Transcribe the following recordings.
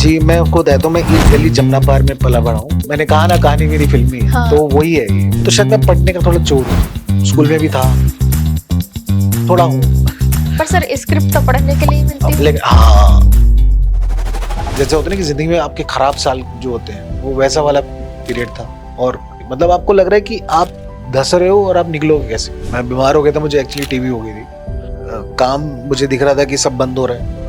जी, मैं आपको बताता हूँ, मैं ईस्ट गली जमुना पार में पला बड़ा हूँ। मैंने कहा ना कहानी मेरी फिल्मी है, हाँ। तो वही है ये। तो शायद मैं पढ़ने का थोड़ा चोर हूँ, स्कूल में भी था, थोड़ा हूँ। पर सर स्क्रिप्ट तो पढ़ने के लिए ही मिलती अब है। लेकिन हाँ, जैसे होता है ना कि जिंदगी में आपके खराब साल जो होते हैं, वो वैसा वाला पीरियड था। और मतलब आपको लग रहा है कि आप धस रहे हो और आप निकलोगे कैसे। मैं बीमार हो गया था, मुझे एक्चुअली टीबी हो गई थी। काम मुझे दिख रहा था कि सब बंद हो रहा है,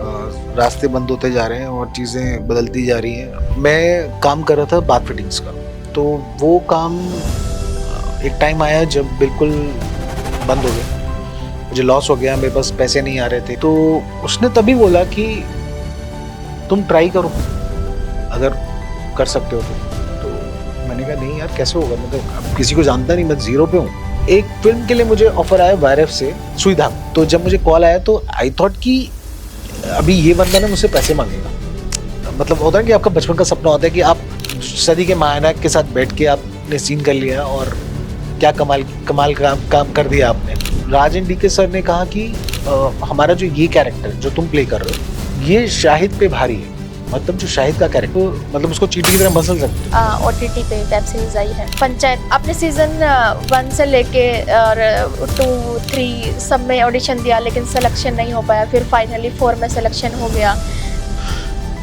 रास्ते बंद होते जा रहे हैं और चीज़ें बदलती जा रही हैं। मैं काम कर रहा था बाथ फिटिंग्स का, तो वो काम एक टाइम आया जब बिल्कुल बंद हो गया, मुझे लॉस हो गया, मेरे पास पैसे नहीं आ रहे थे। तो उसने तभी बोला कि तुम ट्राई करो, अगर कर सकते हो तो मैंने कहा नहीं यार, कैसे होगा, मतलब अब किसी को जानता नहीं, मैं जीरो पे हूँ। एक फिल्म के लिए मुझे ऑफर आया वायरफ से, सुई धाग। तो जब मुझे कॉल आया तो आई थॉट कि अभी ये बंदा ना मुझसे पैसे मांगेगा। मतलब होता है कि आपका बचपन का सपना होता है कि आप सदी के महानायक के साथ बैठ के आपने सीन कर लिया और क्या कमाल कमाल काम कर दिया आपने। राजन डी के सर ने कहा कि हमारा जो ये कैरेक्टर जो तुम प्ले कर रहे हो, ये शाहिद पे भारी है। मतलब जो शाहिद का कैरेक्टर, मतलब उसको चींटी की तरह मसल सकते। OTT पे वेब सीरीज आई है पंचायत। आपने सीजन 1 से लेके और 2, 3 सब में ऑडिशन दिया, लेकिन सिलेक्शन नहीं हो पाया। फिर फाइनली 4 में सिलेक्शन हो गया।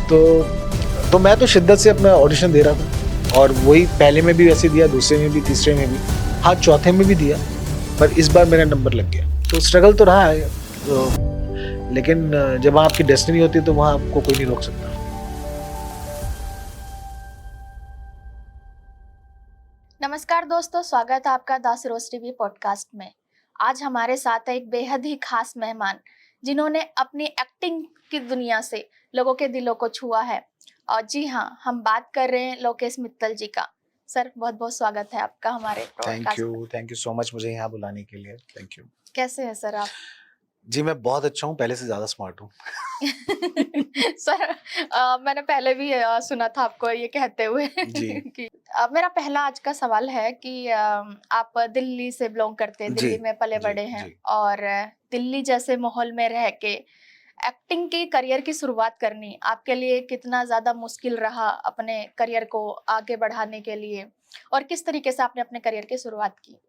तो मैं तो शिद्दत से अपना ऑडिशन दे रहा था, और वही पहले में भी वैसे दिया, दूसरे में भी, तीसरे में भी, हाँ चौथे में भी दिया, पर इस बार मेरा नंबर लग गया। तो स्ट्रगल तो रहा है, लेकिन जब आपकी डेस्टिनी होती है तो वहाँ आपको कोई नहीं रोक सकता। नमस्कार दोस्तों, स्वागत है आपका दास रोज टीवी पॉडकास्ट में। आज हमारे साथ है एक बेहद ही खास मेहमान, जिन्होंने अपनी एक्टिंग की दुनिया से लोगों के दिलों को छुआ है। और जी हाँ, हम बात कर रहे हैं लोकेश मित्तल जी का। सर, बहुत बहुत स्वागत है आपका हमारे पॉडकास्ट में। थैंक यू सो मच मुझे यहाँ बुलाने के लिए। Thank you. कैसे हैं सर आप? जी मैं बहुत अच्छा हूँ, पहले से ज़्यादा स्मार्ट हूँ। सर, मैंने पहले भी सुना था आपको ये कहते हुए जी कि मेरा पहला आज का सवाल है कि आप दिल्ली से बिलोंग करते हैं, जी दिल्ली में पले जी बड़े हैं, जी। और दिल्ली जैसे माहौल में रह के एक्टिंग की करियर की शुरुआत करनी आपके लिए कितना ज्यादा मुश्किल रहा अपने करियर को आगे बढ़ाने के लिए, और किस तरीके से आपने अपने करियर की शुरुआत की?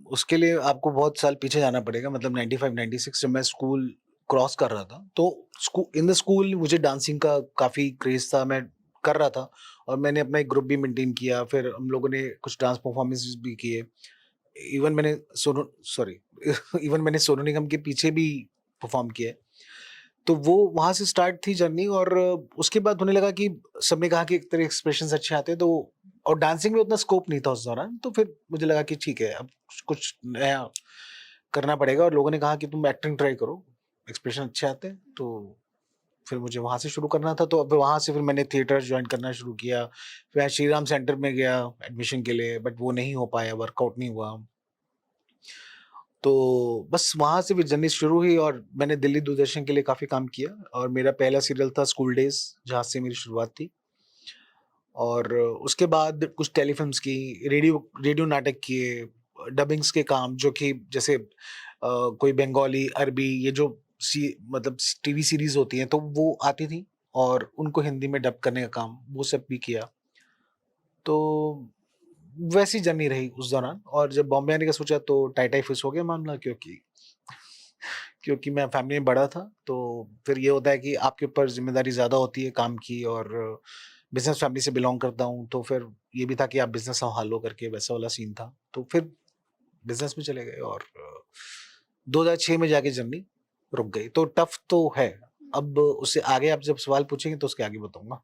उसके लिए आपको बहुत साल पीछे जाना पड़ेगा, मतलब 95 96 जब मैं स्कूल क्रॉस कर रहा था, तो इन द स्कूल मुझे डांसिंग का काफ़ी क्रेज था, मैं कर रहा था, और मैंने अपना एक ग्रुप भी मेंटेन किया, फिर हम लोगों ने कुछ डांस परफॉर्मेंसेस भी किए। इवन मैंने सोनू सॉरी इवन मैंने सोनू निगम के पीछे भी परफॉर्म किया है। तो वो वहाँ से स्टार्ट थी जर्नी, और उसके बाद होने लगा कि सबने कहा कि तेरे एक्सप्रेशंस अच्छे आते हैं, तो और डांसिंग में उतना स्कोप नहीं था उस दौरान, तो फिर मुझे लगा कि ठीक है, अब कुछ नया करना पड़ेगा, और लोगों ने कहा कि तुम एक्टिंग ट्राई करो, एक्सप्रेशन अच्छे आते हैं। तो फिर मुझे वहाँ से शुरू करना था, तो अब वहाँ से फिर मैंने थिएटर ज्वाइन करना शुरू किया। फिर श्री राम सेंटर में गया एडमिशन के लिए, बट वो नहीं हो पाया, वर्कआउट नहीं हुआ। तो बस वहाँ से फिर जर्नी शुरू हुई, और मैंने दिल्ली दूरदर्शन के लिए काफ़ी काम किया, और मेरा पहला सीरियल था स्कूल डेज़, जहाँ से मेरी शुरुआत थी। और उसके बाद कुछ टेलीफ़िल्म्स की, रेडियो रेडियो नाटक किए, डबिंग्स के काम, जो कि जैसे कोई बंगाली, अरबी, ये जो मतलब टीवी सीरीज़ होती हैं, तो वो आती थी, और उनको हिंदी में डब करने का काम, वो सब भी किया। तो वैसी जर्नी रही उस दौरान, और जब बॉम्बे आने का सोचा तो टाई फिस हो गया मामला, क्योंकि मैं फैमिली में बड़ा था, तो फिर ये होता है कि आपके ऊपर ज़िम्मेदारी ज़्यादा होती है काम की, और बिज़नेस फैमिली से बिलॉन्ग करता हूँ, तो फिर ये भी था कि आप बिज़नेस सँभालो करके, वैसा वाला सीन था। तो फिर बिज़नेस में चले गए, और 2006 में जाके जर्नी रुक गई। तो टफ तो है। अब उससे आगे आप जब सवाल पूछेंगे तो उसके आगे बताऊँगा।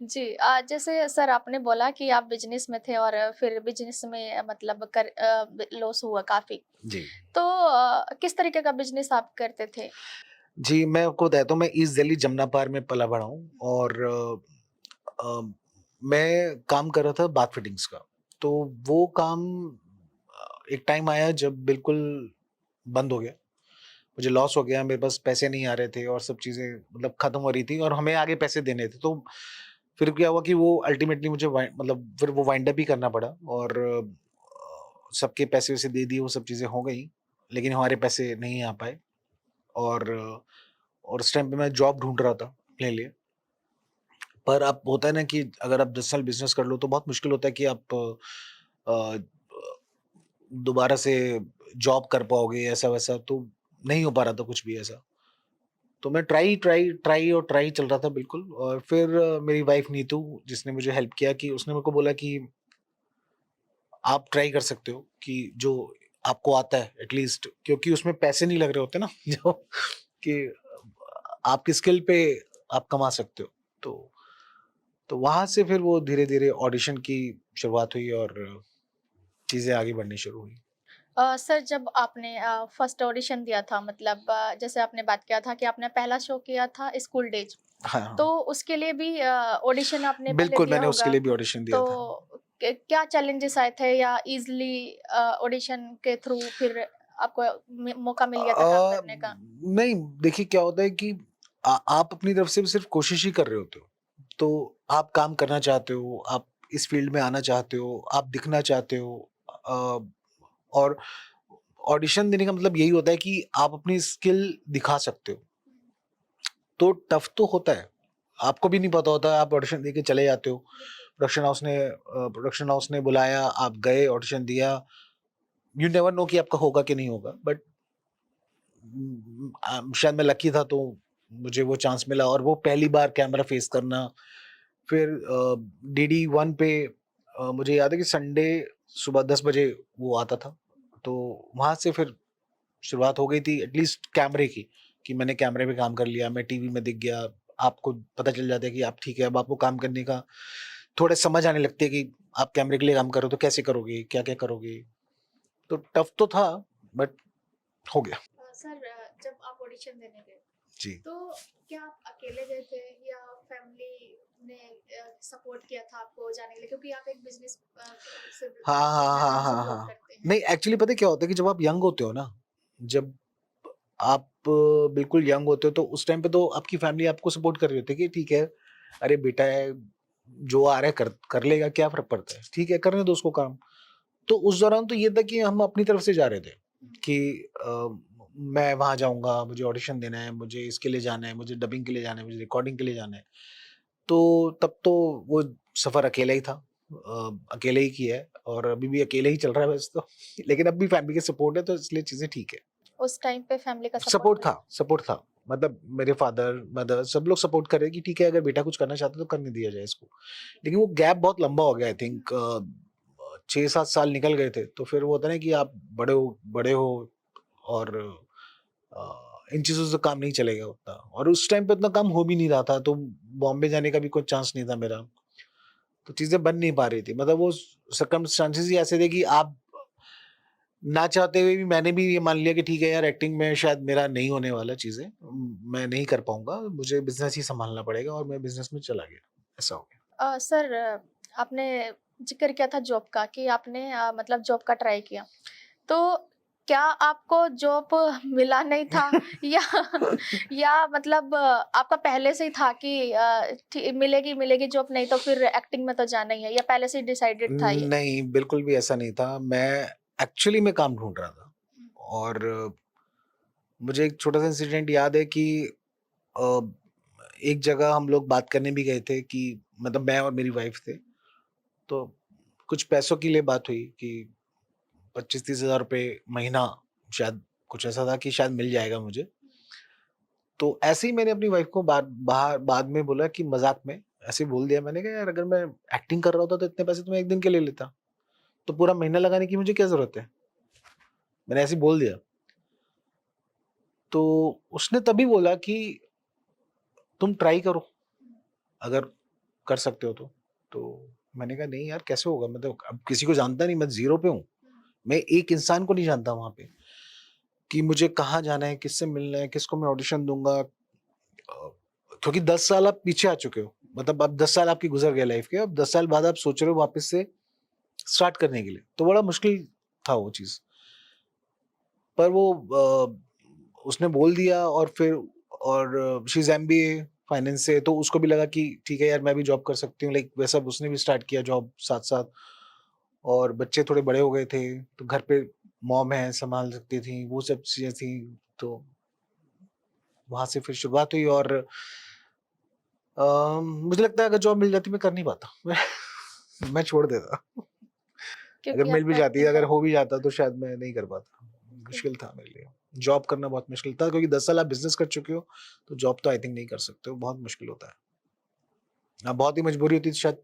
जी, जैसे सर आपने बोला कि आप बिजनेस में थे और फिर बिजनेस में मतलब लॉस हुआ काफी। जी। तो किस तरीके का बिजनेस आप करते थे? जी, मैं आपको बताता हूँ, मैं ईस्ट दिल्ली जमुना पार में पला-बड़ा हूँ, और मैं काम कर रहा था बाथ फिटिंग्स का। तो वो काम एक टाइम आया जब बिल्कुल बंद हो गया। मुझे लॉस हो गया, मेरे पास पैसे नहीं आ रहे थे, और सब चीज़ें मतलब ख़त्म हो रही थी, और हमें आगे पैसे देने थे। तो फिर क्या हुआ कि वो अल्टीमेटली मुझे मतलब फिर वो वाइंड अप ही करना पड़ा, और सबके पैसे-वैसे दे दिए, वो सब चीज़ें हो गई, लेकिन हमारे पैसे नहीं आ पाए। और उस टाइम पे मैं जॉब ढूँढ रहा था, ले लिए। पर अब होता है ना कि अगर आप 10 साल बिजनेस कर लो तो बहुत मुश्किल होता है कि आप अ, दोबारा से जॉब कर पाओगे, ऐसा वैसा तो नहीं हो पा रहा था कुछ भी ऐसा। तो मैं ट्राई ट्राई ट्राई और ट्राई चल रहा था बिल्कुल। और फिर मेरी वाइफ नीतू जिसने मुझे हेल्प किया कि उसने मेरे को बोला कि आप ट्राई कर सकते हो कि जो आपको आता है एटलीस्ट, क्योंकि उसमें पैसे नहीं लग रहे होते ना जो कि आपकी स्किल पे आप कमा सकते हो। तो वहां से फिर वो धीरे धीरे ऑडिशन की शुरुआत हुई और चीजें आगे बढ़नी शुरू हुई। सर जब आपने फर्स्ट ऑडिशन दिया था, मतलब जैसे आपने बात किया था कि आपने पहला शो किया था स्कूल डेज, हाँ तो हाँ, उसके लिए भी ऑडिशन आपने पहले बिल्कुल दिया मैंने उसके होगा। लिए भी ऑडिशन दिया था। तो क्या चैलेंजेस आए थे, या इजली ऑडिशन के थ्रू फिर आपको मौका मिल गया था काम करने का? नहीं, देखिए क्या होता है कि आप अपनी तरफ से सिर्फ कोशिश ही कर रहे होते हो। तो आप काम करना चाहते हो, आप इस फील्ड में आना चाहते हो, आप दिखना चाहते हो। और ऑडिशन देने का मतलब यही होता है कि आप अपनी स्किल दिखा सकते हो। तो टफ तो होता है, आपको भी नहीं पता होता, आप ऑडिशन दे के चले जाते हो। प्रोडक्शन हाउस ने बुलाया, आप गए, ऑडिशन दिया। यू नेवर नो कि आपका होगा कि नहीं होगा, बट शायद मैं लकी था तो मुझे वो चांस मिला। और वो पहली बार कैमरा फेस करना। फिर DD1 पे मुझे याद है कि संडे सुबह 10 बजे वो आता था। तो वहां से फिर शुरुआत हो गई थी एटलीस्ट कैमरे की, कि मैंने कैमरे पे काम कर लिया, मैं टीवी में दिख गया। आपको पता चल जाता है कि आप ठीक है, अब आपको काम करने का थोड़ा समझ आने लगती है कि आप कैमरे के लिए काम करो तो कैसे करोगे, क्या क्या करोगे। तो टफ तो था, बट हो गया। सर जब आप ऑडिशन देने गए, जी। तो क्या आप अकेले गए थे या फैमिली ने सपोर्ट किया था आपको जाने के लिए, क्योंकि आप एक बिजनेस से हाँ हाँ हाँ बैकग्राउंड से हाँ बिलोंग हाँ। करते हैं? नहीं, एक्चुअली पता है क्या होता है कि जब आप यंग होते हो ना, जब आप बिल्कुल यंग होते हो तो उस टाइम पे तो आपकी फैमिली आपको सपोर्ट कर रही होती है कि ठीक है, अरे बेटा है, जो आ रहा है कर कर लेगा, क्या फर्क पड़ता है, ठीक है करने दो उसको काम। तो उस दौरान तो ये था कि हम अपनी तरफ से जा रहे थे कि मैं वहां जाऊंगा, मुझे ऑडिशन देना है, मुझे इसके लिए जाना है, मुझे डबिंग के लिए जाना है, मुझे रिकॉर्डिंग के लिए जाना है। तो तब तो वो सफर अकेला ही था, अकेले ही किया है और अभी भी अकेले ही चल रहा है वैसे तो लेकिन अब भी फैमिली के सपोर्ट है तो इसलिए चीजें ठीक है। उस टाइम पे फैमिली का सपोर्ट सपोर्ट? था, सपोर्ट था। मतलब मेरे फादर मदर सब लोग सपोर्ट कर रहे हैं कि ठीक है, अगर बेटा कुछ करना चाहता है तो करने दिया जाए इसको। लेकिन वो गैप बहुत लंबा हो गया, आई थिंक 6-7 साल निकल गए थे। तो फिर वो होता है ना कि आप बड़े हो और इन चीजों से काम नहीं चलेगा उतना, और उस टाइम पे उतना काम हो भी नहीं रहा था, तो बॉम्बे जाने का भी कोई चांस नहीं था मेरा। तो चीजें बन नहीं पा रही थी, मतलब वो सर्कमस्टांसेस ही ऐसे थे कि आप ना चाहते हुए भी मैंने भी ये मान लिया कि ठीक है यार, एक्टिंग में शायद मेरा नहीं होने वाला, चीजें मैं नहीं कर पाऊंगा, मुझे बिजनेस ही संभालना पड़ेगा, और मैं बिजनेस में चला गया। ऐसा हो गया। सर आपने जिक्र किया था जॉब का, कि आपने मतलब जॉब का ट्राई किया, तो क्या आपको जॉब मिला नहीं था या या मतलब आपका पहले से ही था कि मिलेगी मिलेगी जॉब, नहीं तो फिर एक्टिंग में तो जाना ही है, या पहले से ही डिसाइडेड था ये? नहीं, बिल्कुल भी ऐसा नहीं था। मैं एक्चुअली में काम ढूंढ रहा था। और मुझे एक छोटा सा इंसिडेंट याद है कि अ, एक जगह हम लोग बात करने भी गए थे कि मतलब मैं और मेरी वाइफ थे। तो कुछ पैसों के लिए बात हुई कि 25-30 हज़ार रुपये महीना, शायद कुछ ऐसा था कि शायद मिल जाएगा मुझे। तो ऐसे ही मैंने अपनी वाइफ को बाद में बोला कि मजाक में ऐसे ही बोल दिया, मैंने कहा यार अगर मैं एक्टिंग कर रहा होता तो इतने पैसे तो मैं एक दिन के लिए लेता, तो पूरा महीना लगाने की मुझे क्या जरूरत है। मैंने ऐसे ही बोल दिया। तो उसने तभी बोला कि तुम ट्राई करो, अगर कर सकते हो तो मैंने कहा नहीं यार, कैसे होगा, मतलब अब किसी को जानता नहीं, मैं जीरो पे हूँ। मैं एक इंसान को नहीं जानता वहां पे कि मुझे कहाँ जाना है, किससे मिलना है, किसको मैं ऑडिशन दूंगा। क्योंकि 10 साल आप पीछे आ चुके हो, मतलब अब 10 साल आपकी गुजर गए लाइफ के, अब 10 साल बाद आप सोच रहे हो वापस से स्टार्ट करने के लिए, तो बड़ा मुश्किल था वो चीज। पर वो उसने बोल दिया। और फिर और शी इज MBA फाइनेंस से, तो उसको भी लगा कि ठीक है यार, मैं भी जॉब कर सकती हूँ, लाइक वैसा उसने भी स्टार्ट किया जॉब साथ साथ। और बच्चे थोड़े बड़े हो गए थे तो घर पे मॉम है, संभाल सकती थी, वो सब चीजें थी। तो वहां से फिर शुरुआत हुई। और मुझे लगता है अगर जॉब मिल जाती मैं कर नहीं पाता मैं छोड़ देता। अगर क्योंकि मिल भी आपका जाती, एक्टिंग अगर का हो भी जाता तो शायद मैं नहीं कर पाता। मुश्किल था मेरे लिए। जॉब करना बहुत मुश्किल था क्योंकि 10 साल आप बिज़नेस कर चुके हो, तो जॉब तो आई थिंक नहीं कर सकते हो, बहुत मुश्किल होता है। बहुत ही मजबूरी होती तो शायद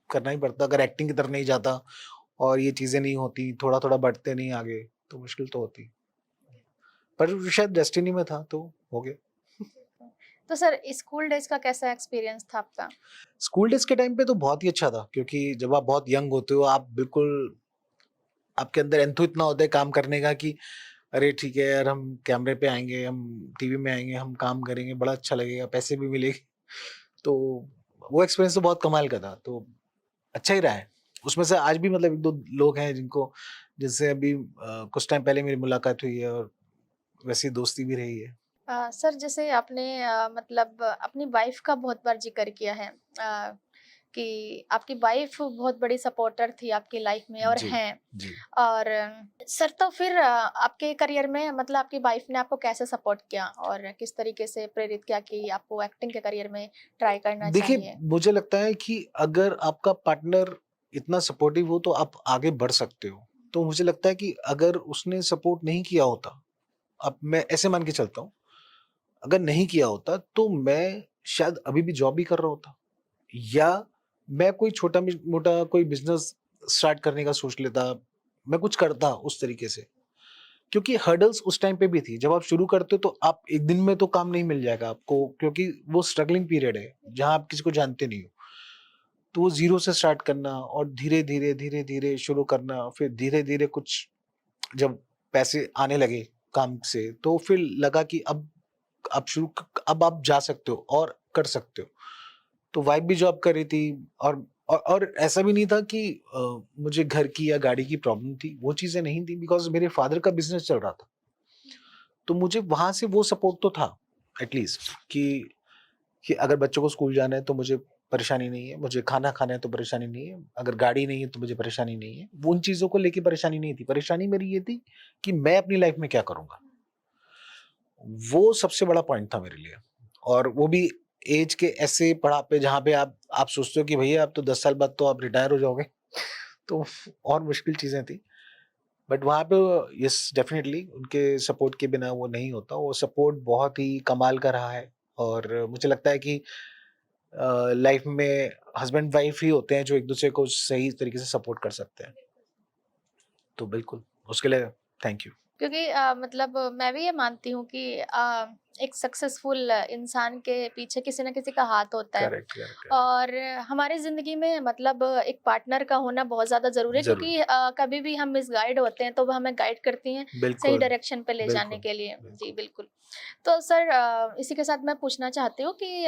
करना ही पड़ता, अगर एक्टिंग की तरफ नहीं जाता और ये चीज़ें नहीं होती, थोड़ा-थोड़ा बढ़ते नहीं आगे, तो मुश्किल तो होती। पर शायद डेस्टिनी में था तो हो गया। तो सर स्कूल डेज का कैसा एक्सपीरियंस था आपका? स्कूल डेज़ के टाइम पे तो बहुत ही अच्छा था क्योंकि जब आप बहुत यंग होते हो, आप बिल्कुल आपके अंदर एंथू इतना होता है काम करने का कि अरे ठीक है यार, हम कैमरे पे आएँगे, हम टीवी में आएँगे, हम काम करेंगे, बड़ा अच्छा लगेगा, पैसे भी मिलेंगे। तो वो एक्सपीरियंस तो बहुत कमाल का था, तो अच्छा ही रहा है। उसमें से आज भी मतलब 1-2 लोग हैं जिनसे अभी कुछ टाइम पहले मेरी मुलाकात हुई है और वैसी दोस्ती भी रही है। सर जैसे आपने मतलब अपनी वाइफ का बहुत बार जिक्र किया है कि आपकी वाइफ बहुत बड़ी सपोर्टर थी आपकी लाइफ में और जी, हैं। जी। और सर तो फिर आपके करियर में मतलब आपकी वाइफ ने आपको कैसे सपोर्ट किया और किस तरीके से प्रेरित किया कि आपको एक्टिंग के करियर में ट्राई करना देखिए, चाहिए? मुझे लगता है कि अगर आपका पार्टनर इतना सपोर्टिव हो तो आप आगे बढ़ सकते हो। तो मुझे लगता है कि अगर उसने सपोर्ट नहीं किया होता, अब मैं ऐसे मान के चलता हूँ, अगर नहीं किया होता तो मैं शायद अभी भी जॉब ही कर रहा होता या मैं कोई छोटा-मोटा कोई बिज़नेस स्टार्ट करने का सोच लेता, मैं कुछ करता उस तरीके से। क्योंकि हर्डल्स उस टाइम पे भी थी। जब आप शुरू करते हो तो आप एक दिन में तो काम नहीं मिल जाएगा आपको क्योंकि वो स्ट्रगलिंग पीरियड है, जहाँ आप किसी को जानते नहीं हो। तो वो ज़ीरो से स्टार्ट करना और धीरे-धीरे, धीरे-धीरे शुरू करना, फिर धीरे-धीरे कुछ जब पैसे आने लगे काम से, तो फिर लगा कि अब आप जा सकते हो और कर सकते हो। तो वाइफ़ भी जॉब कर रही थी और ऐसा भी नहीं था कि मुझे घर की या गाड़ी की प्रॉब्लम थी, वो चीज़ें नहीं थी बिकॉज़ मेरे फादर का बिज़नेस चल रहा था। तो मुझे वहाँ से वो सपोर्ट तो था एटलीस्ट कि अगर बच्चों को स्कूल जाना है तो मुझे परेशानी नहीं है, मुझे खाना खाना है तो परेशानी नहीं है, अगर गाड़ी नहीं है तो मुझे परेशानी नहीं है। वो उन चीज़ों को लेके परेशानी नहीं थी, परेशानी मेरी ये थी कि मैं अपनी लाइफ़ में क्या करूँगा? वो सबसे बड़ा पॉइंट था मेरे लिए और वो भी ऐज के ऐसे पड़ाव पे जहाँ पे आप सोचते हो कि भैया अब तो 10 साल बाद तो आप रिटायर हो जाओगे। तो और मुश्किल चीज़ें थी। बट वहाँ पे यस डेफ़िनेटली उनके सपोर्ट के बिना वो नहीं होता। वो सपोर्ट बहुत ही कमाल का रहा है और मुझे लगता है कि लाइफ़ में हस्बैंड वाइफ़ ही होते हैं जो एक-दूसरे को सही तरीके से सपोर्ट कर सकते हैं। तो बिल्कुल, उसके लिए थैंक यू। क्योंकि मतलब मैं भी ये मानती हूँ कि एक सक्सेसफुल इंसान के पीछे किसी न किसी का हाथ होता है। Correct, correct, correct. और हमारी ज़िंदगी में मतलब एक पार्टनर का होना बहुत ज़्यादा ज़रूरी है ज़रूरी। क्योंकि कभी भी हम मिसगाइड होते हैं तो वो हमें गाइड करती हैं सही बिल्कुल, डायरेक्शन पे ले जाने बिल्कुल, के लिए। जी, बिल्कुल। बिल्कुल। तो सर इसी के साथ मैं पूछना चाहती हूँ कि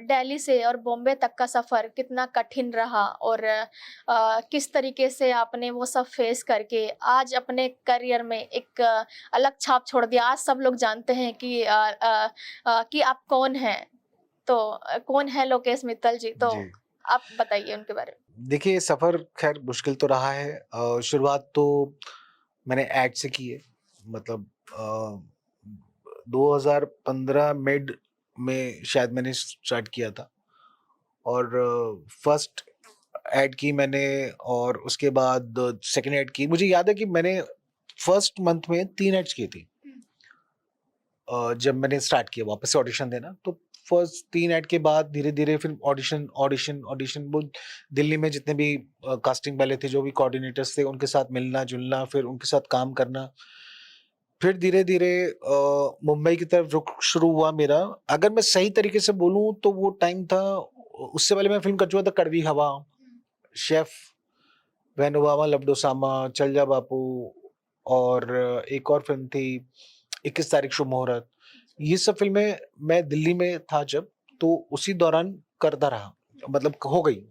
दिल्ली से और बॉम्बे तक का सफ़र कितना कठिन रहा और किस तरीके से आपने वो सब फेस करके आज अपने करियर में एक अलग छाप छोड़ दिया। आज सब लोग जानते हैं कि आप कौन हैं। तो कौन है लोकेश मित्तल जी? तो जी। आप बताइए उनके बारे में। देखिए सफ़र ख़ैर मुश्किल तो रहा है। शुरुआत तो मैंने ऐड से की है। मतलब 2015 मिड में शायद मैंने स्टार्ट किया था और फर्स्ट ऐड की मैंने और उसके बाद सेकंड ऐड की। मुझे याद है कि मैंने फर्स्ट मंथ में 3 ऐड्स की थी। जब मैंने स्टार्ट किया वापस से ऑडिशन देना तो फर्स्ट 3 ऐड के बाद धीरे-धीरे फिर ऑडिशन वो दिल्ली में जितने भी कास्टिंग वाले थे, जो भी कोऑर्डिनेटर्स थे, उनके साथ मिलना-जुलना, फिर उनके साथ काम करना। फिर धीरे-धीरे मुंबई की तरफ रुख शुरू हुआ मेरा। अगर मैं सही तरीके से बोलूँ तो वो टाइम था उससे पहले मैं फ़िल्म कर चुका था कड़वी हवा, शेफ़, वैन ओबामा, लवडोसामा, चल जा बापू और एक और फ़िल्म थी 21 तारीख शुभ मुहूर्त। ये सब फ़िल्में मैं दिल्ली में था जब, तो उसी दौरान करता रहा। मतलब हो गई,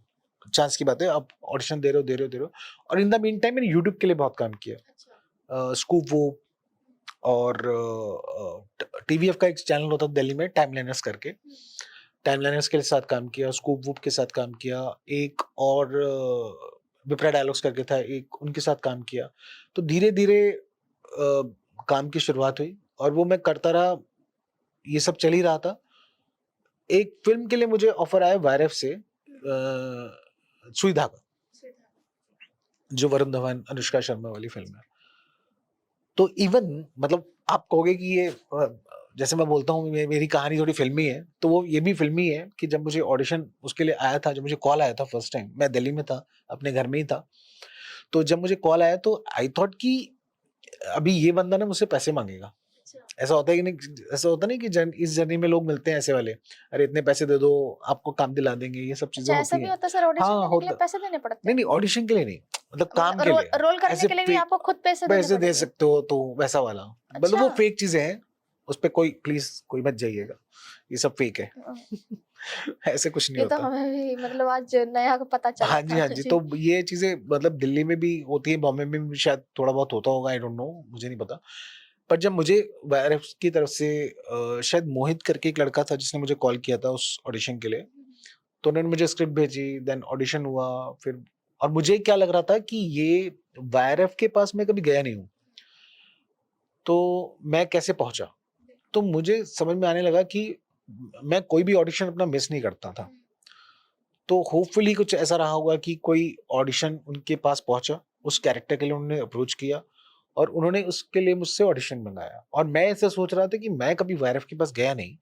चांस की बात है, आप ऑडिशन दे रहे हो और इन द मीन टाइम मैंने यूट्यूब के लिए बहुत काम किया। स्कूप वूप और टीवीएफ का एक चैनल होता था दिल्ली में टाइमलाइनर्स करके। टाइमलाइनर्स के साथ काम किया, स्कूप वूप के साथ काम किया, एक और विप्रा डायलॉग्स करके था एक, उनके साथ काम किया। तो धीरे-धीरे काम की शुरुआत हुई और वो मैं करता रहा, ये सब चल ही रहा था। एक फिल्म के लिए मुझे ऑफर आया वायरफ से, सुई धागा, जो वरुण धवन अनुष्का शर्मा वाली फिल्म है। तो इवन मतलब आप कहोगे कि ये जैसे मैं बोलता हूँ मेरी कहानी थोड़ी फिल्मी है, तो वो ये भी फिल्मी है कि जब मुझे ऑडिशन उसके लिए आया था, जब मुझे कॉल आया था फर्स्ट टाइम, मैं दिल्ली में था, अपने घर में ही था। तो जब मुझे कॉल आया तो आई थॉट कि अभी ये बंदा ना मुझसे पैसे मांगेगा। ऐसा होता है कि नहीं, ऐसा होता नहीं कि इस जर्नी में लोग मिलते हैं ऐसे वाले, अरे इतने पैसे दे दो आपको काम दिला देंगे, ये सब चीजें अच्छा, ऐसा होती भी हैं। होता है सर? ऑडिशन हाँ देने के लिए होता, पैसे देने पड़ते नहीं हैं? नहीं ऑडिशन के लिए नहीं, मतलब काम के लिए, रोल करने ऐसे के लिए भी आपको खुद पैसे पैसे दे पड़ेंगे? सकते हो, तो वैसा वाला, मतलब अच्छा। वो फेक चीजें हैं, उस पे कोई प्लीज कोई मत जाइएगा, ये सब फेक है। ऐसे कुछ नहीं ये तो होता। हमें भी मतलब आज नया पता चला हाँ जी, था। हाँ जी। तो ये चीजें मतलब दिल्ली में भी होती है, बॉम्बे में भी शायद थोड़ा बहुत होता होगा, आई डोंट नो, मुझे नहीं पता। पर जब मुझे वायरफ की तरफ से शायद मोहित करके एक लड़का था जिसने मुझे कॉल किया था उस ऑडिशन के लिए, तो उन्होंने मुझे स्क्रिप्ट भेजी, देन ऑडिशन हुआ फिर। और मुझे क्या लग रहा था कि ये वायरफ के पास मैं कभी गया नहीं हूँ, तो मैं कैसे पहुंचा। तो मुझे समझ में आने लगा कि मैं कोई भी ऑडिशन अपना मिस नहीं करता था। तो होपफुली कुछ ऐसा रहा होगा कि कोई ऑडिशन उनके पास पहुंचा, उस कैरेक्टर के लिए उन्होंने अप्रोच किया और उन्होंने उसके लिए मुझसे ऑडिशन मंगाया। और मैं ऐसा सोच रहा था कि मैं कभी वायरफ के पास गया नहीं,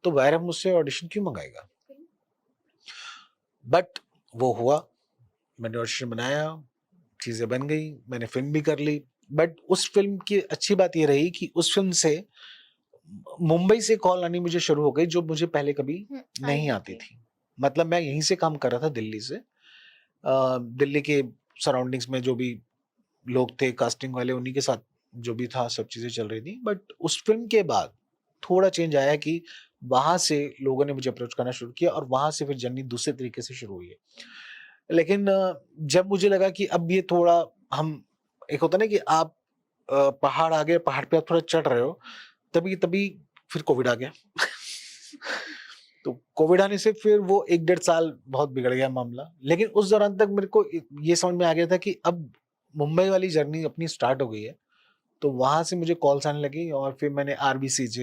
तो वायरफ मुझसे ऑडिशन क्यों मंगाएगा। बट वो हुआ, मैंने ऑडिशन बनाया, चीजें बन गई, मैंने फिल्म भी कर ली। बट उस फिल्म की अच्छी बात ये रही कि उस फिल्म से मुंबई से कॉल आनी मुझे शुरू हो गई, जो मुझे पहले कभी नहीं आती थी। मतलब मैं यहीं से काम कर रहा था, दिल्ली से, दिल्ली के सराउंडिंग्स में जो भी लोग थे कास्टिंग वाले, उन्हीं के साथ जो भी था सब चीजें चल रही थी। बट उस फिल्म के बाद थोड़ा चेंज आया कि वहां से लोगों ने मुझे अप्रोच करना शुरू किया और वहां से फिर जर्नी दूसरे तरीके से शुरू हुई है। लेकिन जब मुझे लगा कि अब ये थोड़ा हम, एक होता ना कि आप पहाड़ आगे, पहाड़ पे आप थोड़ा चढ़ रहे हो, तभी तभी फिर कोविड आ गया। तो कोविड आने से फिर वो 1-1.5 साल बहुत बिगड़ गया मामला। लेकिन उस दौरान तक मेरे को ये समझ में आ गया था कि अब मुंबई वाली जर्नी अपनी स्टार्ट हो गई है। तो वहां से मुझे कॉल्स आने लगी और फिर मैंने RBCJ,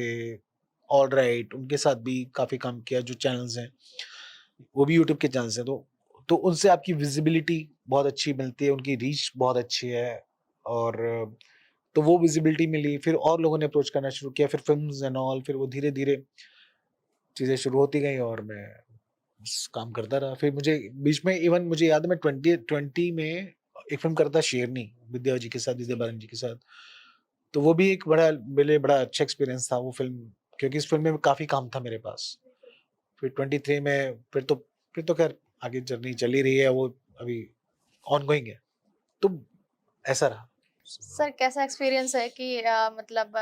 ऑल राइट, उनके साथ भी काफी काम किया, जो चैनल्स हैं वो भी यूट्यूब के चैनल्स हैं। तो उनसे आपकी विजिबिलिटी बहुत अच्छी मिलती है, उनकी रीच बहुत अच्छी है। और तो वो विजिबिलिटी मिली, फिर और लोगों ने अप्रोच करना शुरू किया, फिर फिल्म्स एंड ऑल, फिर वो धीरे धीरे चीजें शुरू होती गई और मैं बस काम करता रहा। फिर मुझे बीच में, इवन मुझे याद है, मैं 2020 में एक फिल्म करता शेरनी, विद्या जी के साथ, विद्या बालन जी के साथ। तो वो भी एक बड़ा, मेरे लिए बड़ा अच्छा एक्सपीरियंस था वो फिल्म, क्योंकि इस फिल्म में काफी काम था मेरे पास। फिर 23 में फिर तो खैर आगे जर्नी चली रही है, वो अभी ऑनगोइंग है। तो ऐसा रहा। सर कैसा एक्सपीरियंस है कि मतलब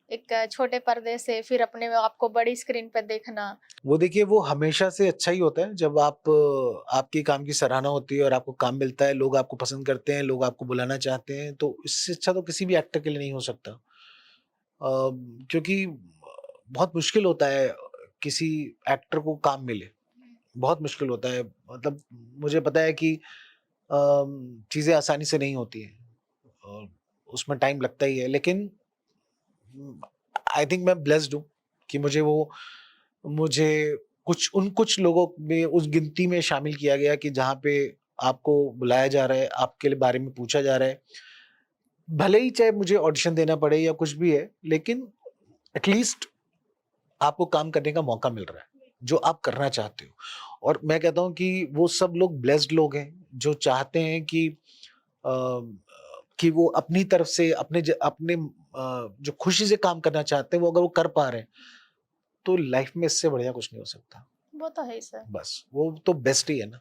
एक छोटे पर्दे से फिर अपने आपको बड़ी स्क्रीन पे देखना? वो देखिए, वो हमेशा से अच्छा ही होता है जब आप आपके काम की सराहना होती है और आपको काम मिलता है, लोग आपको पसंद करते हैं, लोग आपको बुलाना चाहते हैं, तो इससे अच्छा तो किसी भी एक्टर के लिए नहीं हो सकता। क्योंकि बहुत मुश्किल होता है किसी एक्टर को काम मिले, बहुत मुश्किल होता है। मतलब मुझे पता है कि चीज़ें आसानी से नहीं होती हैं, उसमें टाइम लगता ही है। लेकिन आई थिंक मैं ब्लेस्ड हूँ कि मुझे कुछ लोगों में उस गिनती में शामिल किया गया कि जहाँ पे आपको बुलाया जा रहा है, आपके बारे में पूछा जा रहा है, भले ही चाहे मुझे ऑडिशन देना पड़े या कुछ भी है, लेकिन एटलीस्ट आपको काम करने का मौका मिल रहा है जो आप करना चाहते हो। और मैं कहता हूँ कि वो सब लोग ब्लेस्ड लोग हैं जो चाहते हैं कि वो अपनी तरफ से अपने जो खुशी से काम करना चाहते हैं, वो अगर वो कर पा रहे हैं, तो लाइफ में इससे बढ़िया कुछ नहीं हो सकता। वो तो है ही सर। बस वो तो बेस्ट ही है ना।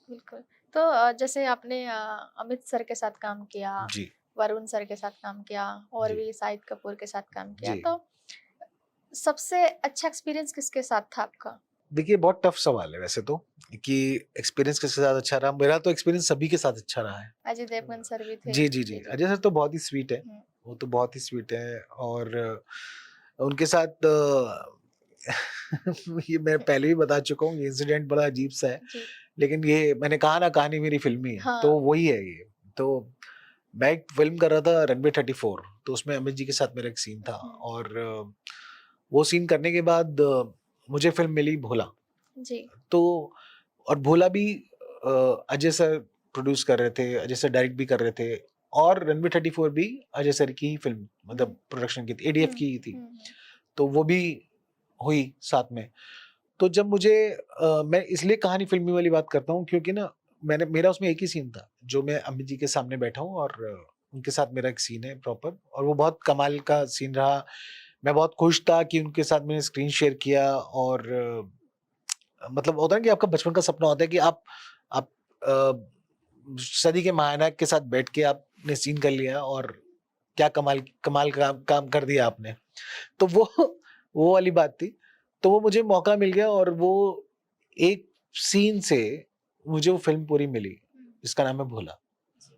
बिल्कुल। तो जैसे आपने अमित सर के साथ काम किया, जी वरुण सर के साथ काम किया, और जी भी शाहिद कपूर के साथ काम किया, जी। तो सबसे अच्छा एक्सपीरियंस किसके साथ था आपका? देखिए, बहुत टफ सवाल है वैसे तो, कि एक्सपीरियंस किसके साथ अच्छा रहा। मेरा तो एक्सपीरियंस सभी के साथ अच्छा रहा है। अजय देवगन सर भी थे। जी जी जी, अजय सर तो बहुत ही स्वीट है, हम्म, वो तो बहुत ही स्वीट है। और उनके साथ ये मैं पहले भी बता चुका हूँ, ये इंसिडेंट बड़ा अजीब सा है, जी। लेकिन ये मैंने कहा ना, कहानी मेरी फिल्मी है, हाँ। तो वही है ये। तो मैं एक फिल्म कर रहा था, रनवे 34, तो उसमें अमित जी के साथ मेरा एक सीन था। और वो सीन करने के बाद मुझे फिल्म मिली भोला। जी। तो और भोला भी अजय सर प्रोड्यूस कर रहे थे, अजय सर डायरेक्ट भी कर रहे थे, और रणबीर 34 भी अजय सर की ही फिल्म मतलब प्रोडक्शन की थी, एडीएफ की ही थी। तो वो भी हुई साथ में। तो जब मुझे मैं इसलिए कहानी फिल्मी वाली बात करता हूँ क्योंकि ना मेरा उसमें एक ही सीन था, जो मैं अमित जी के सामने बैठा हूँ और उनके साथ मेरा एक सीन है प्रॉपर, और वो बहुत कमाल का सीन रहा। मैं बहुत खुश था कि उनके साथ मैंने स्क्रीन शेयर किया, और मतलब होता है कि आपका बचपन का सपना होता है कि आप सदी के महानायक के साथ बैठ के आपने सीन कर लिया, और क्या कमाल कमाल काम कर दिया आपने। तो वो वाली बात थी। तो वो मुझे मौका मिल गया, और वो एक सीन से मुझे वो फिल्म पूरी मिली, जिसका नाम है भोला।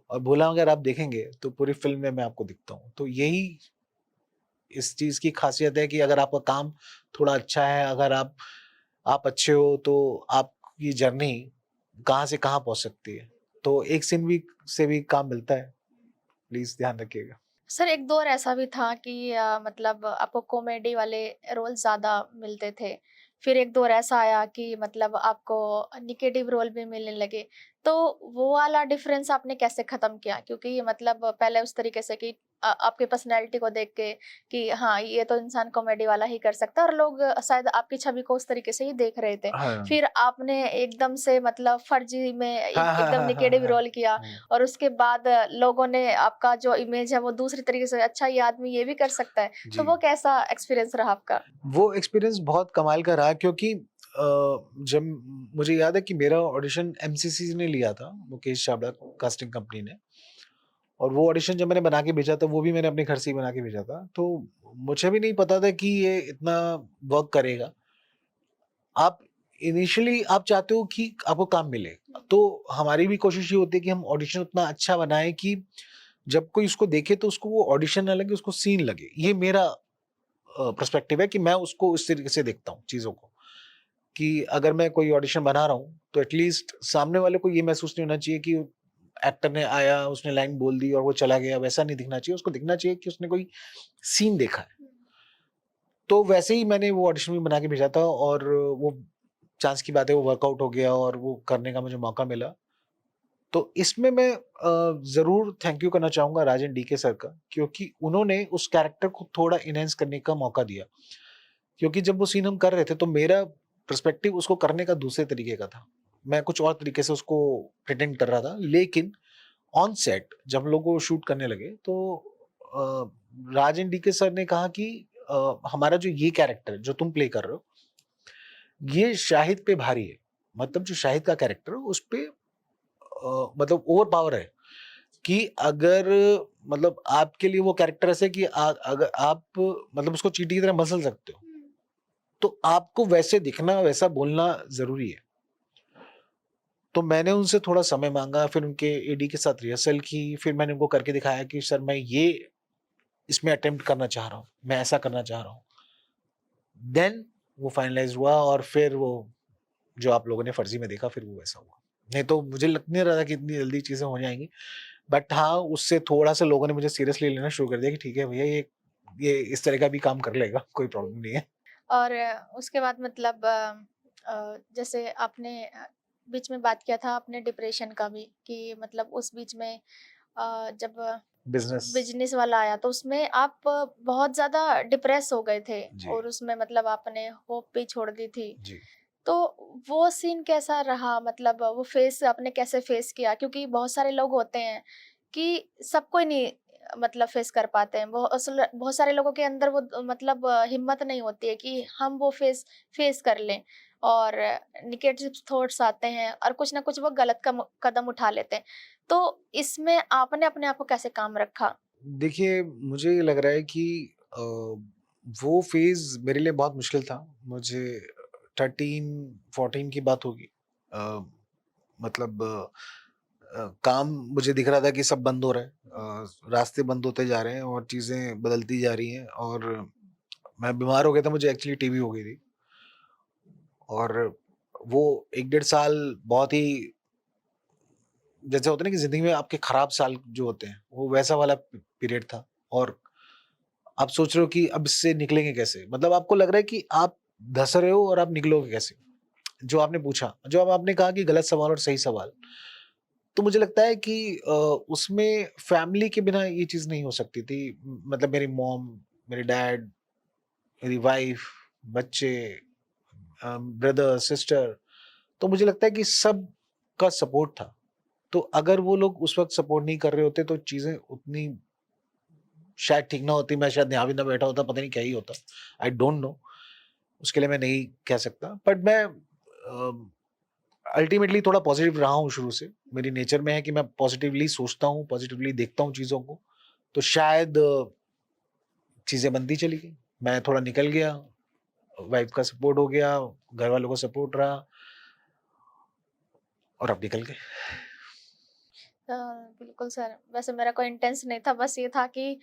और भोला अगर आप देखेंगे तो पूरी फिल्म में मैं आपको दिखता हूँ। तो यही इस चीज की खासियत है कि अगर आपका काम थोड़ा अच्छा है, अगर आप अच्छे हो, तो आपकी जर्नी कहाँ से कहाँ पहुंच सकती है। तो एक सीन भी से भी काम मिलता है, प्लीज ध्यान रखिएगा। सर एक दौर ऐसा भी था कि मतलब आपको कॉमेडी वाले रोल ज़्यादा मिलते थे। फिर एक दौर ऐसा आया कि मतलब आपको नेगेटिव रोल भी मिलने लगे। तो वो वाला डिफ़रेंस आपने कैसे ख़त्म किया? क्योंकि मतलब पहले उस तरीके से कि आपकी पर्सनैलिटी को देख के कि हाँ, ये तो इंसान कॉमेडी वाला ही कर सकता है, और लोग शायद आपकी छवि को उस तरीके से ही देख रहे थे। हाँ फिर आपने एकदम से मतलब फर्जी में हाँ हाँ एकदम हाँ हाँ नेगेटिव हाँ रोल किया। और उसके बाद लोगों ने आपका जो इमेज है वो दूसरी तरीके से, अच्छा ये आदमी ये भी कर सकता है। तो जी। वो कैसा एक्सपीरियंस रहा आपका? वो एक्सपीरियंस बहुत कमाल का रहा, क्योंकि जब मुझे याद है कि मेरा ऑडिशन एमसीसी ने लिया था, मुकेश चावड़ा कास्टिंग कंपनी ने। और वो ऑडिशन जब मैंने बना के भेजा था, वो भी मैंने अपने घर से ही बना के भेजा था। तो मुझे भी नहीं पता था कि ये इतना वर्क करेगा। आप इनिशियली आप चाहते हो कि आपको काम मिले, तो हमारी भी कोशिश ये होती है कि हम ऑडिशन उतना अच्छा बनाएं कि जब कोई उसको देखे तो उसको वो ऑडिशन ना लगे, उसको सीन लगे। ये मेरा पर्सपेक्टिव है कि मैं उसको इस तरीके से देखता हूँ चीज़ों को, कि अगर मैं कोई ऑडिशन बना रहा हूँ तो एटलीस्ट सामने वाले को ये महसूस नहीं होना चाहिए कि एक्टर ने आया, उसने लाइन बोल दी और वो चला गया। वैसा नहीं दिखना चाहिए, उसको दिखना चाहिए कि उसने कोई सीन देखा है। तो वैसे ही मैंने वो ऑडिशन भी बना के भेजा था, और वो चांस की बात है वो वर्कआउट हो गया, और वो करने का मुझे मौका मिला। तो इसमें मैं ज़रूर थैंक यू करना चाहूँगा राजन डीके सर का, क्योंकि उन्होंने उस कैरेक्टर को थोड़ा एनहांस करने का मौका दिया। क्योंकि जब वो सीन हम कर रहे थे तो मेरा पर्सपेक्टिव उसको करने का दूसरे तरीके का था। मैं कुछ और तरीके से उसको प्रिटेंड कर रहा था, लेकिन ऑन सेट जब लोग वो शूट करने लगे तो राजन डीके सर ने कहा कि हमारा जो ये कैरेक्टर जो तुम प्ले कर रहे हो, ये शाहिद पे भारी है। मतलब जो शाहिद का कैरेक्टर है उस पे मतलब ओवर पावर है, कि अगर मतलब आपके लिए वो कैरेक्टर ऐसे कि अगर आप मतलब उसको चींटी की तरह मसल सकते हो, तो आपको वैसे दिखना, वैसा बोलना जरूरी है। तो मैंने उनसे थोड़ा समय मांगा, फिर उनके एडी के साथ रिहर्सल की, फिर मैंने उनको करके दिखाया कि सर मैं ये इसमें अटेम्प्ट करना चाह रहा हूँ, मैं ऐसा करना चाह रहा हूँ। देन वो फाइनलाइज हुआ, और फिर वो जो आप लोगों ने फर्जी में देखा फिर वो वैसा हुआ। नहीं तो मुझे लग नहीं रहा था कि इतनी जल्दी चीजें हो जाएंगी। बट हाँ, उससे थोड़ा सा लोगों ने मुझे सीरियसली लेना शुरू कर दिया कि ठीक है भैया, ये इस तरह का भी काम कर लेगा, कोई प्रॉब्लम नहीं है। और उसके बाद मतलब जैसे आपने बीच में बात किया था आपने डिप्रेशन का भी, कि मतलब उस बीच में जब बिजनेस। बिजनेस वाला आया तो उसमें आप बहुत ज़्यादा डिप्रेस हो गए थे, जी। और उसमें मतलब आपने होप भी छोड़ दी थी। जी। तो वो सीन कैसा रहा? मतलब वो फेस आपने कैसे फेस किया? क्योंकि बहुत सारे लोग होते हैं कि सब कोई नहीं मतलब फेस कर पाते हैं। बहुत सारे लोगों के अंदर वो मतलब हिम्मत नहीं होती है कि हम वो फेस फेस कर लें, और नेगेटिव थॉट्स आते हैं और कुछ ना कुछ वो गलत कदम उठा लेते हैं। तो इसमें आपने अपने आप को कैसे काम रखा? देखिए, मुझे ये लग रहा है कि वो फेज मेरे लिए बहुत मुश्किल था। मुझे 13-14 की बात होगी। मतलब काम मुझे दिख रहा था कि सब बंद हो रहा है, रास्ते बंद होते जा रहे हैं और चीज़ें बदलती जा रही हैं, और मैं बीमार हो गया था, मुझे एक्चुअली टीबी हो गई थी। और वो 1 डेढ़ साल बहुत ही, जैसे होता है ना कि ज़िंदगी में आपके खराब साल जो होते हैं, वो वैसा वाला पीरियड था। और आप सोच रहे हो कि अब इससे निकलेंगे कैसे? मतलब आपको लग रहा है कि आप धस रहे हो और आप निकलोगे कैसे, जो आपने पूछा, जो अब आपने कहा कि गलत सवाल और सही सवाल, तो मुझे लगता है कि उसमें फैमिली के बिना ये चीज़ नहीं हो सकती थी। मतलब मेरी मॉम, मेरे डैड, मेरी वाइफ, बच्चे, ब्रदर, सिस्टर, तो मुझे लगता है कि सबका सपोर्ट था। तो अगर वो लोग उस वक़्त सपोर्ट नहीं कर रहे होते तो चीज़ें उतनी शायद ठीक ना होती, मैं शायद यहाँ भी ना बैठा होता, पता नहीं क्या ही होता। आई डोंट नो, उसके लिए मैं नहीं कह सकता। बट मैं अल्टीमेटली थोड़ा पॉजिटिव रहा हूँ शुरू से। मेरी नेचर में है कि मैं पॉजिटिवली सोचता हूँ, पॉजिटिवली देखता हूँ चीज़ों को। तो शायद चीज़ें बनती चली गई। मैं थोड़ा निकल गया, वाइफ का सपोर्ट हो गया, घर वालों का सपोर्ट रहा और अब निकल गए। बिल्कुल सर, वैसे मेरा कोई इंटेंस नहीं था, बस ये था कि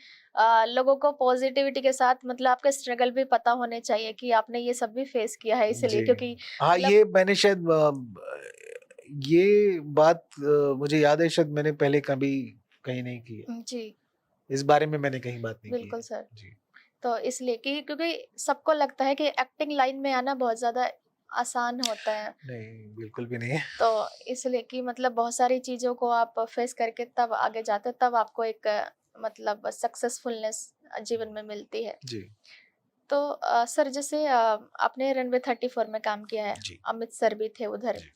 लोगों को पॉजिटिविटी के साथ मतलब आपके स्ट्रगल भी पता होने चाहिए कि आपने ये सब भी फेस किया है, इसलिए जी। क्योंकि हाँ, मतलब ये मैंने शायद ये बात मुझे याद है, शायद मैंने पहले कभी कहीं नहीं की है। जी, इस बारे में मैंने कहीं बात नहीं की बिल्कुल है। सर। जी। तो इसलिए कि क्योंकि सबको लगता है कि एक्टिंग लाइन में आना बहुत ज़्यादा आसान होता है। नहीं, बिल्कुल भी नहीं है। तो इसलिए कि मतलब बहुत सारी चीज़ों को आप फेस करके तब आगे जाते हो, तब आपको एक मतलब सक्सेसफुलनेस जीवन में मिलती है। जी, तो सर जैसे आपने रनवे 34 में काम किया है, जी, अमित सर भी थे उधर, जी।